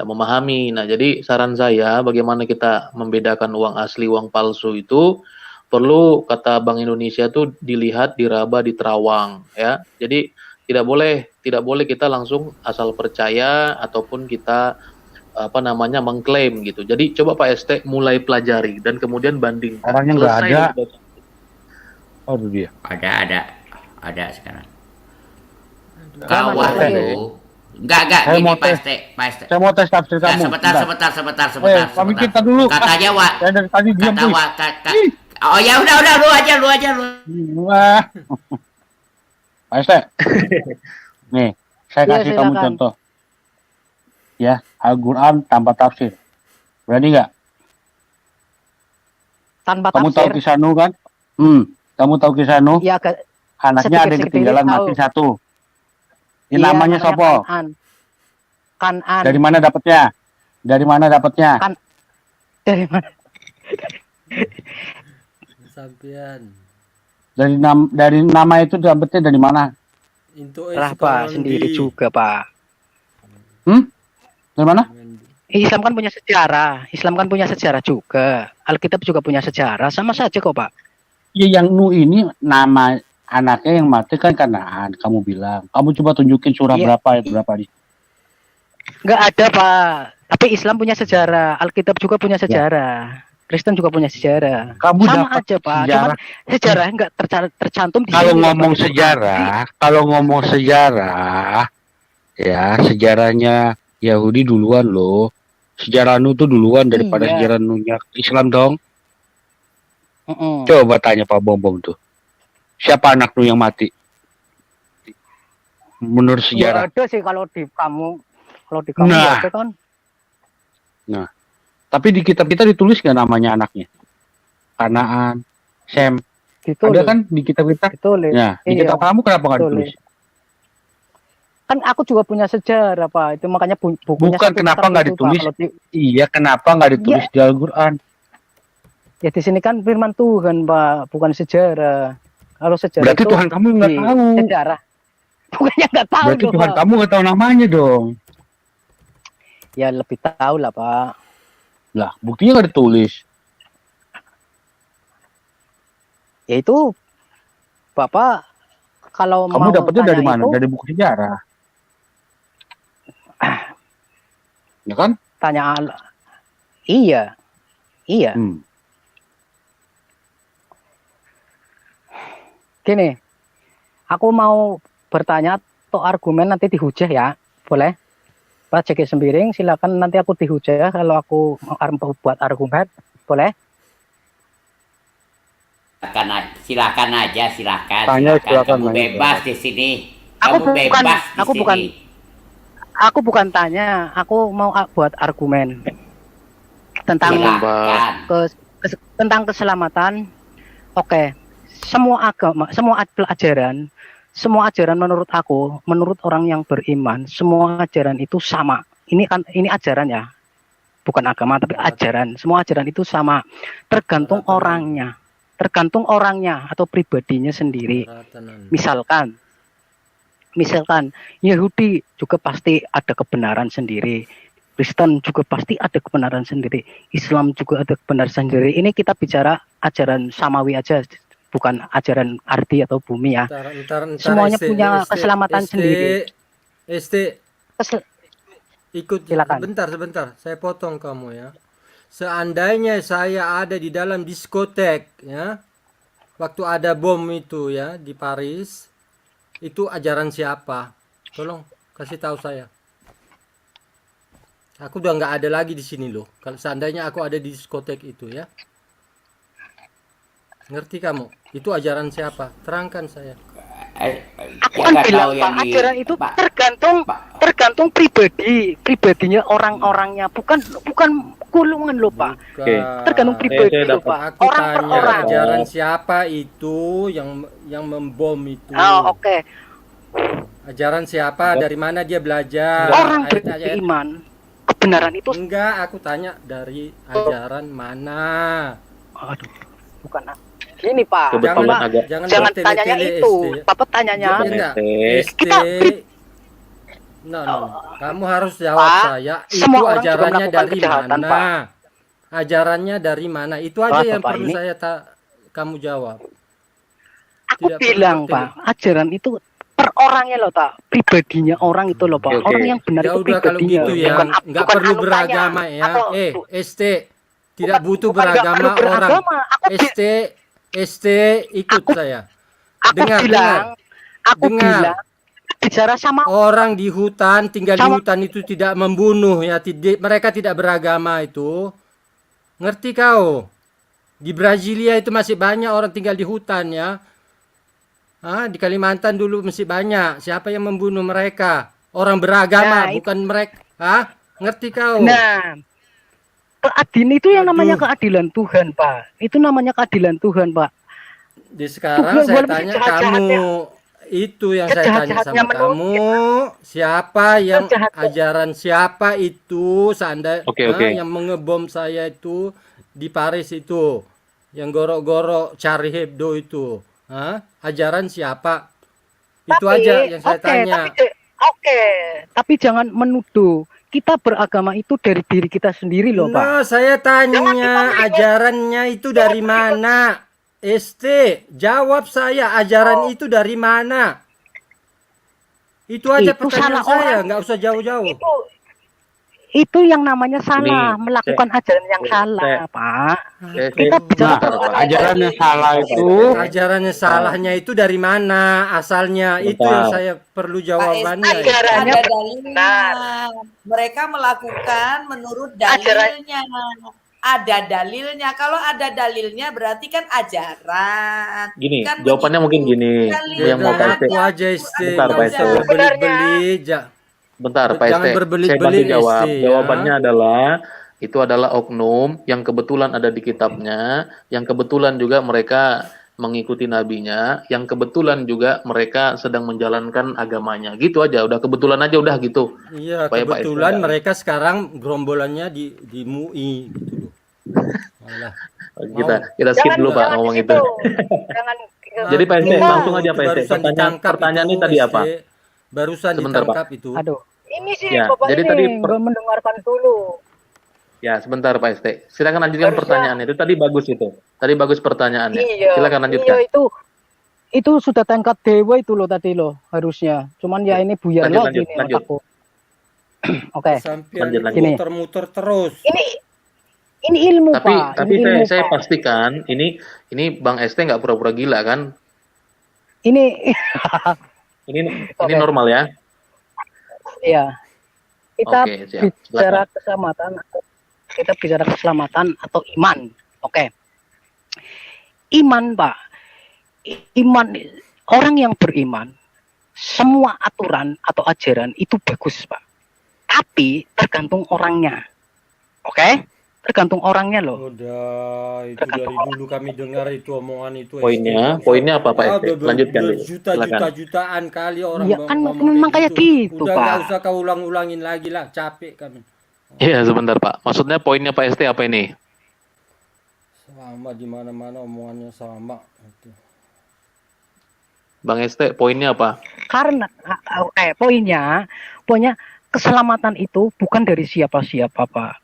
memahami. Nah, jadi saran saya bagaimana kita membedakan uang asli, uang palsu itu perlu kata Bank Indonesia tuh dilihat, diraba, diterawang ya. Jadi tidak boleh kita langsung asal percaya ataupun kita mengklaim gitu. Jadi coba Pak ST mulai pelajari dan kemudian bandingkan. Orangnya nggak Selesai ada. dibaca. Oh itu dia. Ada sekarang. Jangan Kawah sampai. itu. Enggak, Saya gini mau Pak tes. ST, Pak ST. Saya mau tes tafsir Nah, kamu. sebentar. Kami kita dulu. Katanya Wak. Saya dari tadi diam Kata tuh. Wak. Oh ya udah lu aja. Wah. Pak ST. Nih, saya Ya, kasih kamu silakan. contoh. Ya, Al-Quran tanpa tafsir. Berani nggak? Tanpa Kamu tahu tafsir. kisah Nuh kan? Kamu tahu kisah Nuh? Ya Anaknya ada yang sedikit-sedikit ketinggalan tahu. mati satu. Ini Iya, namanya siapa? Kanan. Dari mana dapatnya? Dari mana dapatnya? Dari mana? Sampean. Dari nama itu dapatnya dari mana? Into Lah Pak sendiri juga Pak. Dari mana? Islam kan punya sejarah juga. Alkitab juga punya sejarah, sama saja kok Pak. Ya yang Nuh ini nama anaknya yang mati kan Kanaan. Kamu bilang. Kamu coba tunjukin surah Iya. berapa ayat berapa di. Nggak ada Pak. Tapi Islam punya sejarah, Alkitab juga punya sejarah. Kristen juga punya sejarah. Kamu Sama dapat aja Pak. sejarah. Cuman sejarah nggak tercantum di Kalau sini, ngomong Pak. sejarah, ya sejarahnya Yahudi duluan loh. Sejarah Nuh tuh duluan daripada Iya. sejarah Nuhnya Islam dong. Mm-mm. Coba tanya Pak Bom tuh. Siapa anak Nuh yang mati? Menurut Nggak sejarah. ada sih kalau di kamu nggak Nah. ada kan. Tapi di kitab kita ditulis nggak namanya anaknya? Kanaan, Sem. Gitu Ada kan di kitab kita? Gitu loh. Ya, di Iya. kitab kamu kenapa nggak Betul, ditulis? Kan aku juga punya sejarah Pak. Itu makanya bukunya Bukan satu kenapa kitab nggak itu, Pak. ditulis? Kalau Iya, kenapa nggak ditulis di Al-Quran? ya di sini kan firman Tuhan Pak, bukan sejarah. Kalau sejarah Berarti itu Tuhan kamu nggak di tahu. sejarah. Bukannya nggak tahu Berarti loh, Tuhan Pak. kamu nggak tahu namanya dong. Ya lebih tahu lah Pak. Lah, buktinya nggak ditulis. Ya itu Bapak kalau Kamu mau dapetnya dari tanya mana? itu, Dari buku sejarah. Ya kan? tanya Iya. Iya. Gini, aku mau bertanya atau argumen nanti dihujah ya, boleh? Pak JG Sembiring, silakan nanti aku dihujah kalau aku mau buat argumen, boleh? Silakan aja, silakan. Tanya, silakan, Kamu tanya. bebas di sini. Aku Kamu bebas di sini. Aku bukan tanya, aku mau buat argumen tentang Silakan. tentang keselamatan. Oke, semua agama, semua ajaran menurut aku, menurut orang yang beriman, semua ajaran itu sama. Ini ajaran ya, bukan agama tapi ajaran. Semua ajaran itu sama, tergantung orangnya atau pribadinya sendiri. Misalkan Yahudi juga pasti ada kebenaran sendiri, Kristen juga pasti ada kebenaran sendiri, Islam juga ada kebenaran sendiri. Ini kita bicara ajaran samawi aja, bukan ajaran arti atau bumi ya. Semuanya punya keselamatan sendiri. Ikut, silakan. Sebentar, saya potong kamu ya. Seandainya saya ada di dalam diskotek ya, waktu ada bom itu ya di Paris, itu ajaran siapa? Tolong kasih tahu saya. Aku udah nggak ada lagi di sini loh. Kalau seandainya aku ada di diskotek itu ya. Ngerti kamu? Itu ajaran siapa? Terangkan saya. Aku kan bilang Pak, ajaran itu tergantung pribadinya orang-orangnya, bukan golongan loh Pak. Tergantung pribadi loh Pak. Aku Orang per tanya orang. ajaran siapa itu yang membom itu? Oh, oke. Ajaran siapa? Dari mana dia belajar? Orang beriman, kebenaran itu enggak, aku tanya dari ajaran mana? Aduh, bukan. Gini Pak, jangan bertele-tele, tanyanya itu. ST. Bapak tanyanya. ST. Kamu harus jawab Pak, saya. Itu semua orang juga ajarannya melakukan dari kejahatan, mana? Pak. Ajarannya dari mana? Itu aja yang Bapak perlu ini- kamu jawab. Aku bilang Pak, ajaran itu per orangnya loh Pak, pribadinya orang itu loh Pak. Orang yang benar Ya itu udah kalau pribadinya. gitu ya, nggak bukan perlu anutannya. beragama ya. Atau- ST tidak butuh bukan nggak beragama perlu orang. beragama. ST ikut saya. Aku Dengar. bilang bicara sama Orang di hutan, tinggal di Sama- hutan itu tidak membunuh ya. Mereka tidak beragama itu. Ngerti kau? Di Brasilia itu masih banyak orang tinggal di hutan ya. Di Kalimantan dulu masih banyak. Siapa yang membunuh mereka? Orang beragama, Nah, bukan mereka. Ngerti kau? Nah, keadilan itu yang namanya keadilan Tuhan, Pak. Itu namanya keadilan Tuhan, Pak. Di sekarang Tuhan, saya walaupun tanya sejahat-jahatnya. kamu, itu yang saya tanya Sejahat-jahatnya sama menurut kamu, siapa yang Sejahat- ajaran siapa itu seandainya Oke. yang mengebom saya itu di Paris itu, yang gorok-gorok Charlie Hebdo itu, ajaran siapa? Itu aja yang saya tanya. Tapi jangan menuduh. Kita beragama itu dari diri kita sendiri loh, Pak. Nah, saya tanya ajarannya itu dari mana? ST, jawab saya, ajaran itu dari mana? Itu aja Itu pertanyaan salah saya, orang. nggak usah jauh-jauh. Itu yang namanya salah, Ini, melakukan ajaran yang salah, Pak. ST, Kita bicara Nah, tentang ajarannya salah itu Ajarannya salahnya itu dari mana asalnya? Itu yang saya perlu jawabannya. Pak ya. ST, Ajarannya ada dalilnya. Mereka melakukan menurut dalilnya. Ada dalilnya. Kalau ada dalilnya berarti kan ajaran. Gini, Kan jawabannya begitu. mungkin gini. Dalilnya Yang mau Pak ST. Aku aja ST, Bentar, nggak Pak usah ST. berbelit-belit. Bentar, Pak Jangan ST. berbelit-belit, Saya bantu jawab. ST, ya. Jawabannya adalah itu adalah oknum yang kebetulan ada di kitabnya, yang kebetulan juga mereka mengikuti nabinya, yang kebetulan juga mereka sedang menjalankan agamanya. Gitu aja, udah kebetulan aja udah gitu. Iya, Supaya Pak kebetulan ST mereka sekarang gerombolannya di MUI gitu loh. Alah. Kita skip dulu Pak ngomong itu. Jadi Pak ST, Aduh, langsung aja itu Pak ST. barusan ditangkap Pertanyaannya itu, tadi ST. apa? Barusan Sebentar, ditangkap itu. Aduh, ini sih Ya, Bapak jadi ini tadi nggak mendengarkan dulu. Ya, sebentar Pak ST. Silakan lanjutkan pertanyaan itu. Tadi bagus itu. Tadi bagus pertanyaannya. Iya, Silakan lanjutkan. Iya, itu sudah tingkat dewa itu loh tadi loh harusnya. Cuman ya ini buyar lagi nih lanjut. otakku. Oke. Sampai Lanjut. Gini. muter-muter terus. Ini ilmu, Tapi Pak. tapi Ini ilmu, saya Pak. pastikan ini Bang ST nggak pura-pura gila kan? Ini Ini Oke. normal ya? ya. Kita Oke, siap. bicara keselamatan atau iman. Oke. Iman, Pak. Iman, orang yang beriman, semua aturan atau ajaran itu bagus, Pak. Tapi tergantung orangnya. Oke? Tergantung orangnya loh. Udah, itu dari dulu kami dengar itu omongan itu. Poinnya apa Pak ST? Lanjutkan dulu. Jutaan kali orang Ya kan ngomong memang kayak gitu, Udah nggak Pak. usah kau ulang-ulangin lagi lah, capek kami. Iya, sebentar Pak. Maksudnya poinnya Pak ST apa ini? Sama di mana-mana omongannya sama. Itu. Bang ST, poinnya apa? Karena poinnya keselamatan itu bukan dari siapa-siapa, Pak.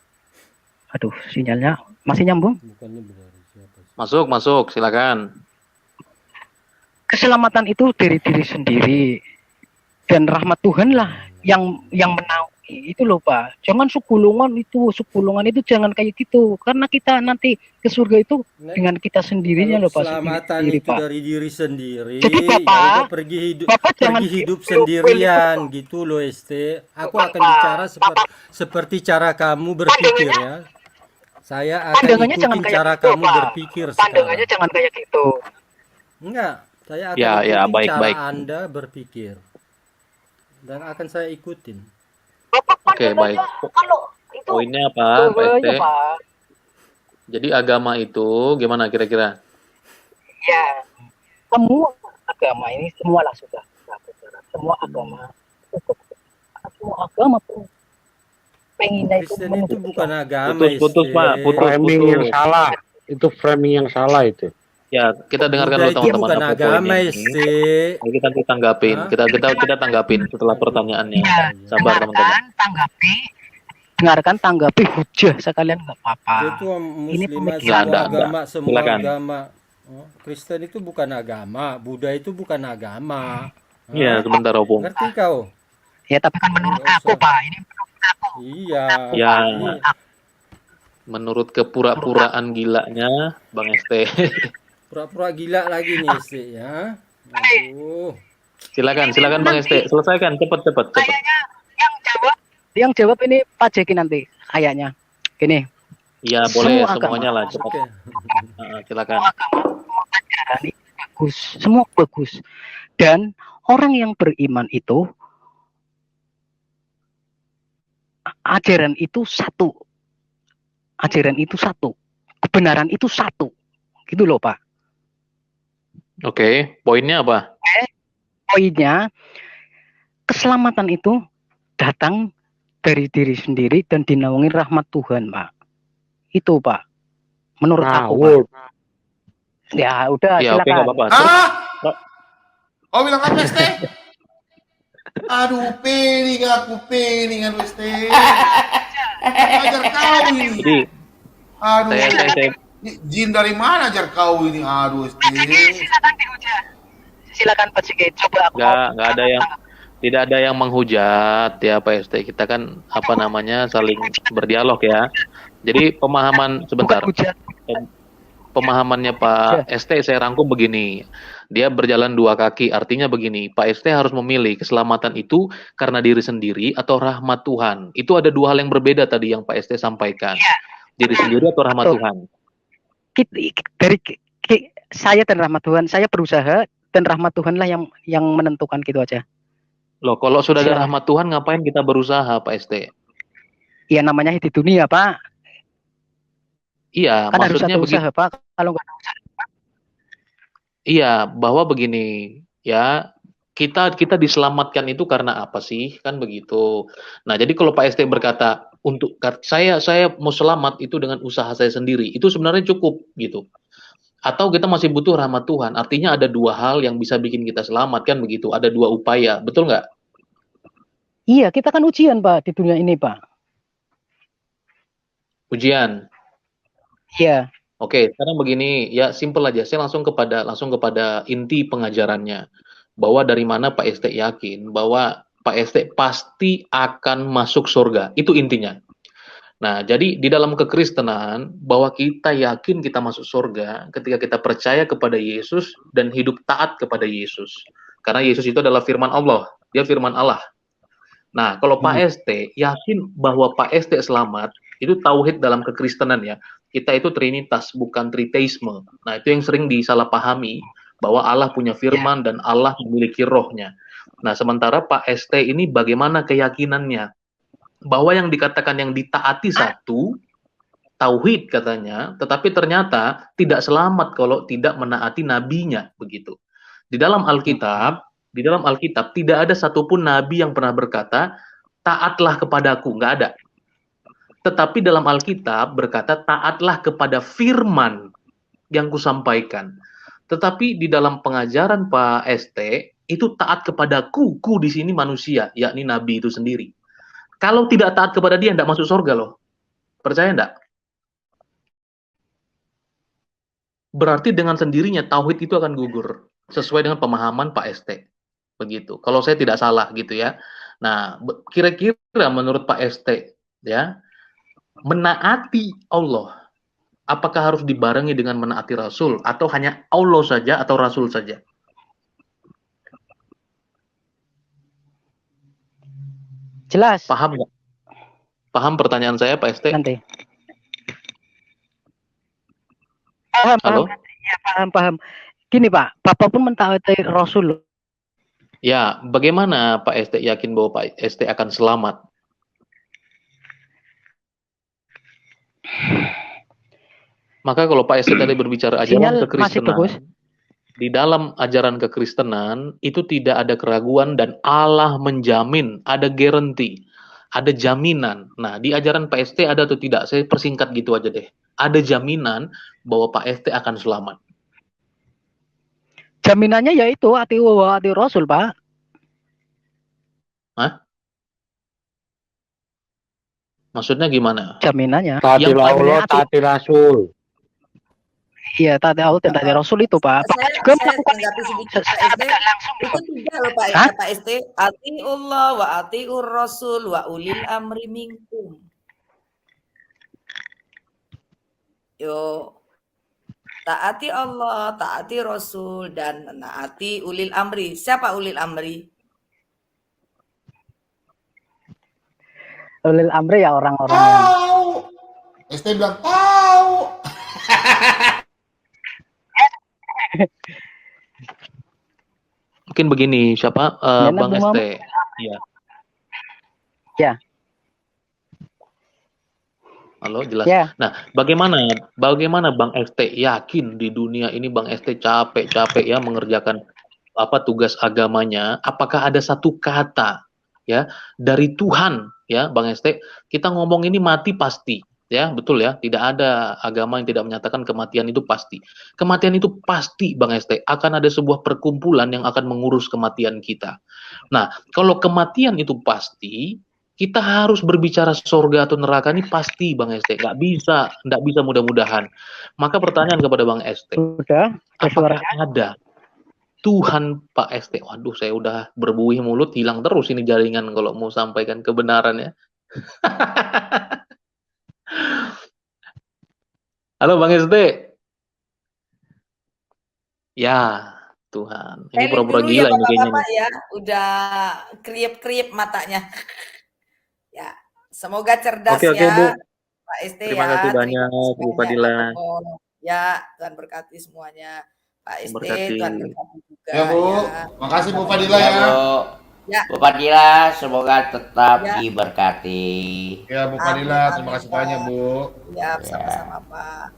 Aduh, sinyalnya masih nyambung. Bukannya berarti siapa sih? Masuk, silakan. Keselamatan itu dari diri sendiri dan rahmat Tuhan lah yang menaungi itu loh, Pak. Jangan segulungan itu jangan kayak gitu, karena kita nanti ke surga itu dengan kita sendirinya loh, Pak. Keselamatan Sendiri, itu Pak. dari diri sendiri. Jadi, Bapak, Ya udah pergi hidup sendirian gitu loh, ST. Aku akan bicara seperti cara kamu berpikir ya. Saya akan Pandangannya jangan ikutin kayak cara gitu, kamu Pak. berpikir Pandangannya sekarang. jangan kayak gitu. Enggak, saya akan Ya, ikutin baik, cara baik. Anda berpikir. Dan akan saya ikutin. Bapak Oke, baik. kalau itu Poinnya apa Pak ST? bahaya, Pak. Jadi agama itu gimana kira-kira? Ya, semua agama ini semualah sudah. Semua agama pun pengennya itu Kristen itu bukan agama, Putus, ST. Pak. Putus. Framing yang salah. Itu framing yang salah itu. Ya, kita dengarkan Buddha dulu itu teman-teman bukan apa agama, poinnya ST. ini. Nanti kita tanggapin. Hah? Kita tanggapin setelah pertanyaannya. Ya, Sabar teman-teman. dengarkan tanggapi hujah sekalian nggak apa-apa. Itu Ini muslimah pemikiran. semua Nggak. agama, semua Silakan. agama. Oh, Kristen itu bukan agama, Buddha itu bukan agama. Iya, sebentar Opung. Ngerti kau? Ya, tapi kan menurut Nggak aku, usah. Pak, ini Iya. Ya. Ini Menurut kepura-puraan gilanya Bang ST. pura-pura gila lagi nih, ST ya. Aduh. Silakan Bang ST. Selesaikan cepet. kayaknya yang jawab ini Pak Jeki nanti kayaknya. Gini, Iya, boleh Semua semuanya agama. lah cepet. Oke. Silakan. semua ajaran itu bagus, semua bagus. Dan orang yang beriman itu ajaran itu satu. Ajaran itu satu. Kebenaran itu satu. Gitu loh, Pak. Oke, poinnya apa? Poinnya, keselamatan itu datang dari diri sendiri dan dinaungi rahmat Tuhan, Pak. Itu, Pak. Menurut aku, Pak. Ngawur. Ya, udah Ya, oke, silakan. nggak apa-apa. Terus, Kau bilang apa, ST? Aduh, peningan ST. Ajar kau ini. jadi Aduh, saya jin dari mana ajar kau ini? Aduh, ST. Silakan Pak Jeki, coba aku nggak ada yang tidak ada yang menghujat ya Pak ST. Kita kan apa namanya saling berdialog ya. Jadi pemahaman sebentar. hujat. Pemahamannya Pak ST saya rangkum begini. Dia berjalan dua kaki, artinya begini, Pak ST harus memilih keselamatan itu karena diri sendiri atau rahmat Tuhan. Itu ada dua hal yang berbeda tadi yang Pak ST sampaikan. Diri sendiri atau rahmat Betul. Tuhan. Saya dan rahmat Tuhan, saya berusaha dan rahmat Tuhan lah yang menentukan gitu aja. Loh, kalau sudah ada Silakan. rahmat Tuhan ngapain kita berusaha Pak ST? Ya namanya di dunia, Pak. Iya, Kan harus maksudnya ada begini. usaha, Pak. Kalau nggak ada usaha, Iya, bahwa begini, ya kita diselamatkan itu karena apa sih? Kan begitu. Nah, jadi kalau Pak ST berkata saya mau selamat itu dengan usaha saya sendiri, itu sebenarnya cukup gitu. Atau kita masih butuh rahmat Tuhan. Artinya ada dua hal yang bisa bikin kita selamat kan begitu. Ada dua upaya, betul nggak? iya, kita kan ujian, Pak, di dunia ini, Pak. Ujian. Iya. Oke, sekarang begini, ya simple aja. Saya langsung kepada inti pengajarannya. Bahwa dari mana Pak ST yakin bahwa Pak ST pasti akan masuk surga. Itu intinya. Nah, jadi di dalam kekristenan bahwa kita yakin kita masuk surga ketika kita percaya kepada Yesus dan hidup taat kepada Yesus. Karena Yesus itu adalah firman Allah, dia firman Allah. Nah, kalau Pak ST yakin bahwa Pak ST selamat, itu tauhid dalam kekristenan ya. Kita itu trinitas, bukan triteisme. Nah, itu yang sering disalahpahami bahwa Allah punya firman dan Allah memiliki rohnya. Nah, sementara Pak ST ini bagaimana keyakinannya? Bahwa yang dikatakan yang ditaati satu, tauhid katanya, tetapi ternyata tidak selamat kalau tidak menaati nabinya, begitu. Di dalam Alkitab tidak ada satupun nabi yang pernah berkata, taatlah kepadaku, nggak ada. Tetapi dalam Alkitab berkata, taatlah kepada firman yang kusampaikan. Tetapi di dalam pengajaran Pak ST, itu taat kepadaku, ku di sini manusia, yakni nabi itu sendiri. Kalau tidak taat kepada dia, tidak masuk surga loh. Percaya enggak? Berarti dengan sendirinya tauhid itu akan gugur. Sesuai dengan pemahaman Pak ST. Begitu. Kalau saya tidak salah gitu ya. Nah, kira-kira menurut Pak ST, ya, menaati Allah, apakah harus dibarengi dengan menaati Rasul? Atau hanya Allah saja atau Rasul saja? Jelas. Paham nggak? Paham pertanyaan saya, Pak ST? Nanti. Paham, Halo? Ya, paham. Gini Pak, Bapak pun mentaati Rasul. Ya, bagaimana Pak ST yakin bahwa Pak ST akan selamat? Maka kalau Pak ST tadi berbicara ajaran kekristenan, di dalam ajaran kekristenan itu tidak ada keraguan dan Allah menjamin, ada guarantee, ada jaminan. Nah, di ajaran Pak ST ada atau tidak? Saya persingkat gitu aja deh. Ada jaminan bahwa Pak ST akan selamat. Jaminannya yaitu ati Rasul, Pak. Hah? Maksudnya gimana? Jaminannya. Taati Allah, taati Rasul. Iya, taati Allah dan taati Rasul itu, Pak. Saya juga melakukan tanggapi sedikit Pak ST. Itu tidak loh Pak ST. Atiullah wa atiur Rasul wa ulil amri minkum. Yo, taati Allah, taati Rasul dan menaati ulil amri. Siapa ulil amri? Ulil amri ya orang-orang yang ST bilang tahu. Mungkin begini, siapa? Bang ST. Iya. Ya. Halo, jelas. Ya. Nah, bagaimana Bang ST yakin di dunia ini Bang ST capek-capek ya mengerjakan tugas agamanya? Apakah ada satu kata ya dari Tuhan ya, Bang ST? Kita ngomong ini mati pasti. Ya, betul ya. Tidak ada agama yang tidak menyatakan kematian itu pasti. Kematian itu pasti, Bang ST. Akan ada sebuah perkumpulan yang akan mengurus kematian kita. Nah, kalau kematian itu pasti, kita harus berbicara surga atau neraka ini pasti, Bang ST. Nggak bisa mudah-mudahan. Maka pertanyaan kepada Bang ST. Apakah ada Tuhan Pak ST? Waduh, saya udah berbuih mulut, hilang terus ini jaringan kalau mau sampaikan kebenaran ya. Halo Bang ST. Ya, Tuhan. Ini pura-pura gila ini kayaknya. Bapak ya, udah kriep-kriep matanya. Ya, semoga cerdas Oke, ya, Bu. Pak ST. Terima kasih banyak, Bu Fadila. Ya, Tuhan berkati semuanya. Pak ST, Tuhan berkati juga. Ya, Bu. Ya. Makasih Bu Fadila ya. Ya. Bu Fadila, semoga tetap diberkati. Ya, Bu Fadila, terima kasih banyak, Bu. Ya, sama-sama Pak.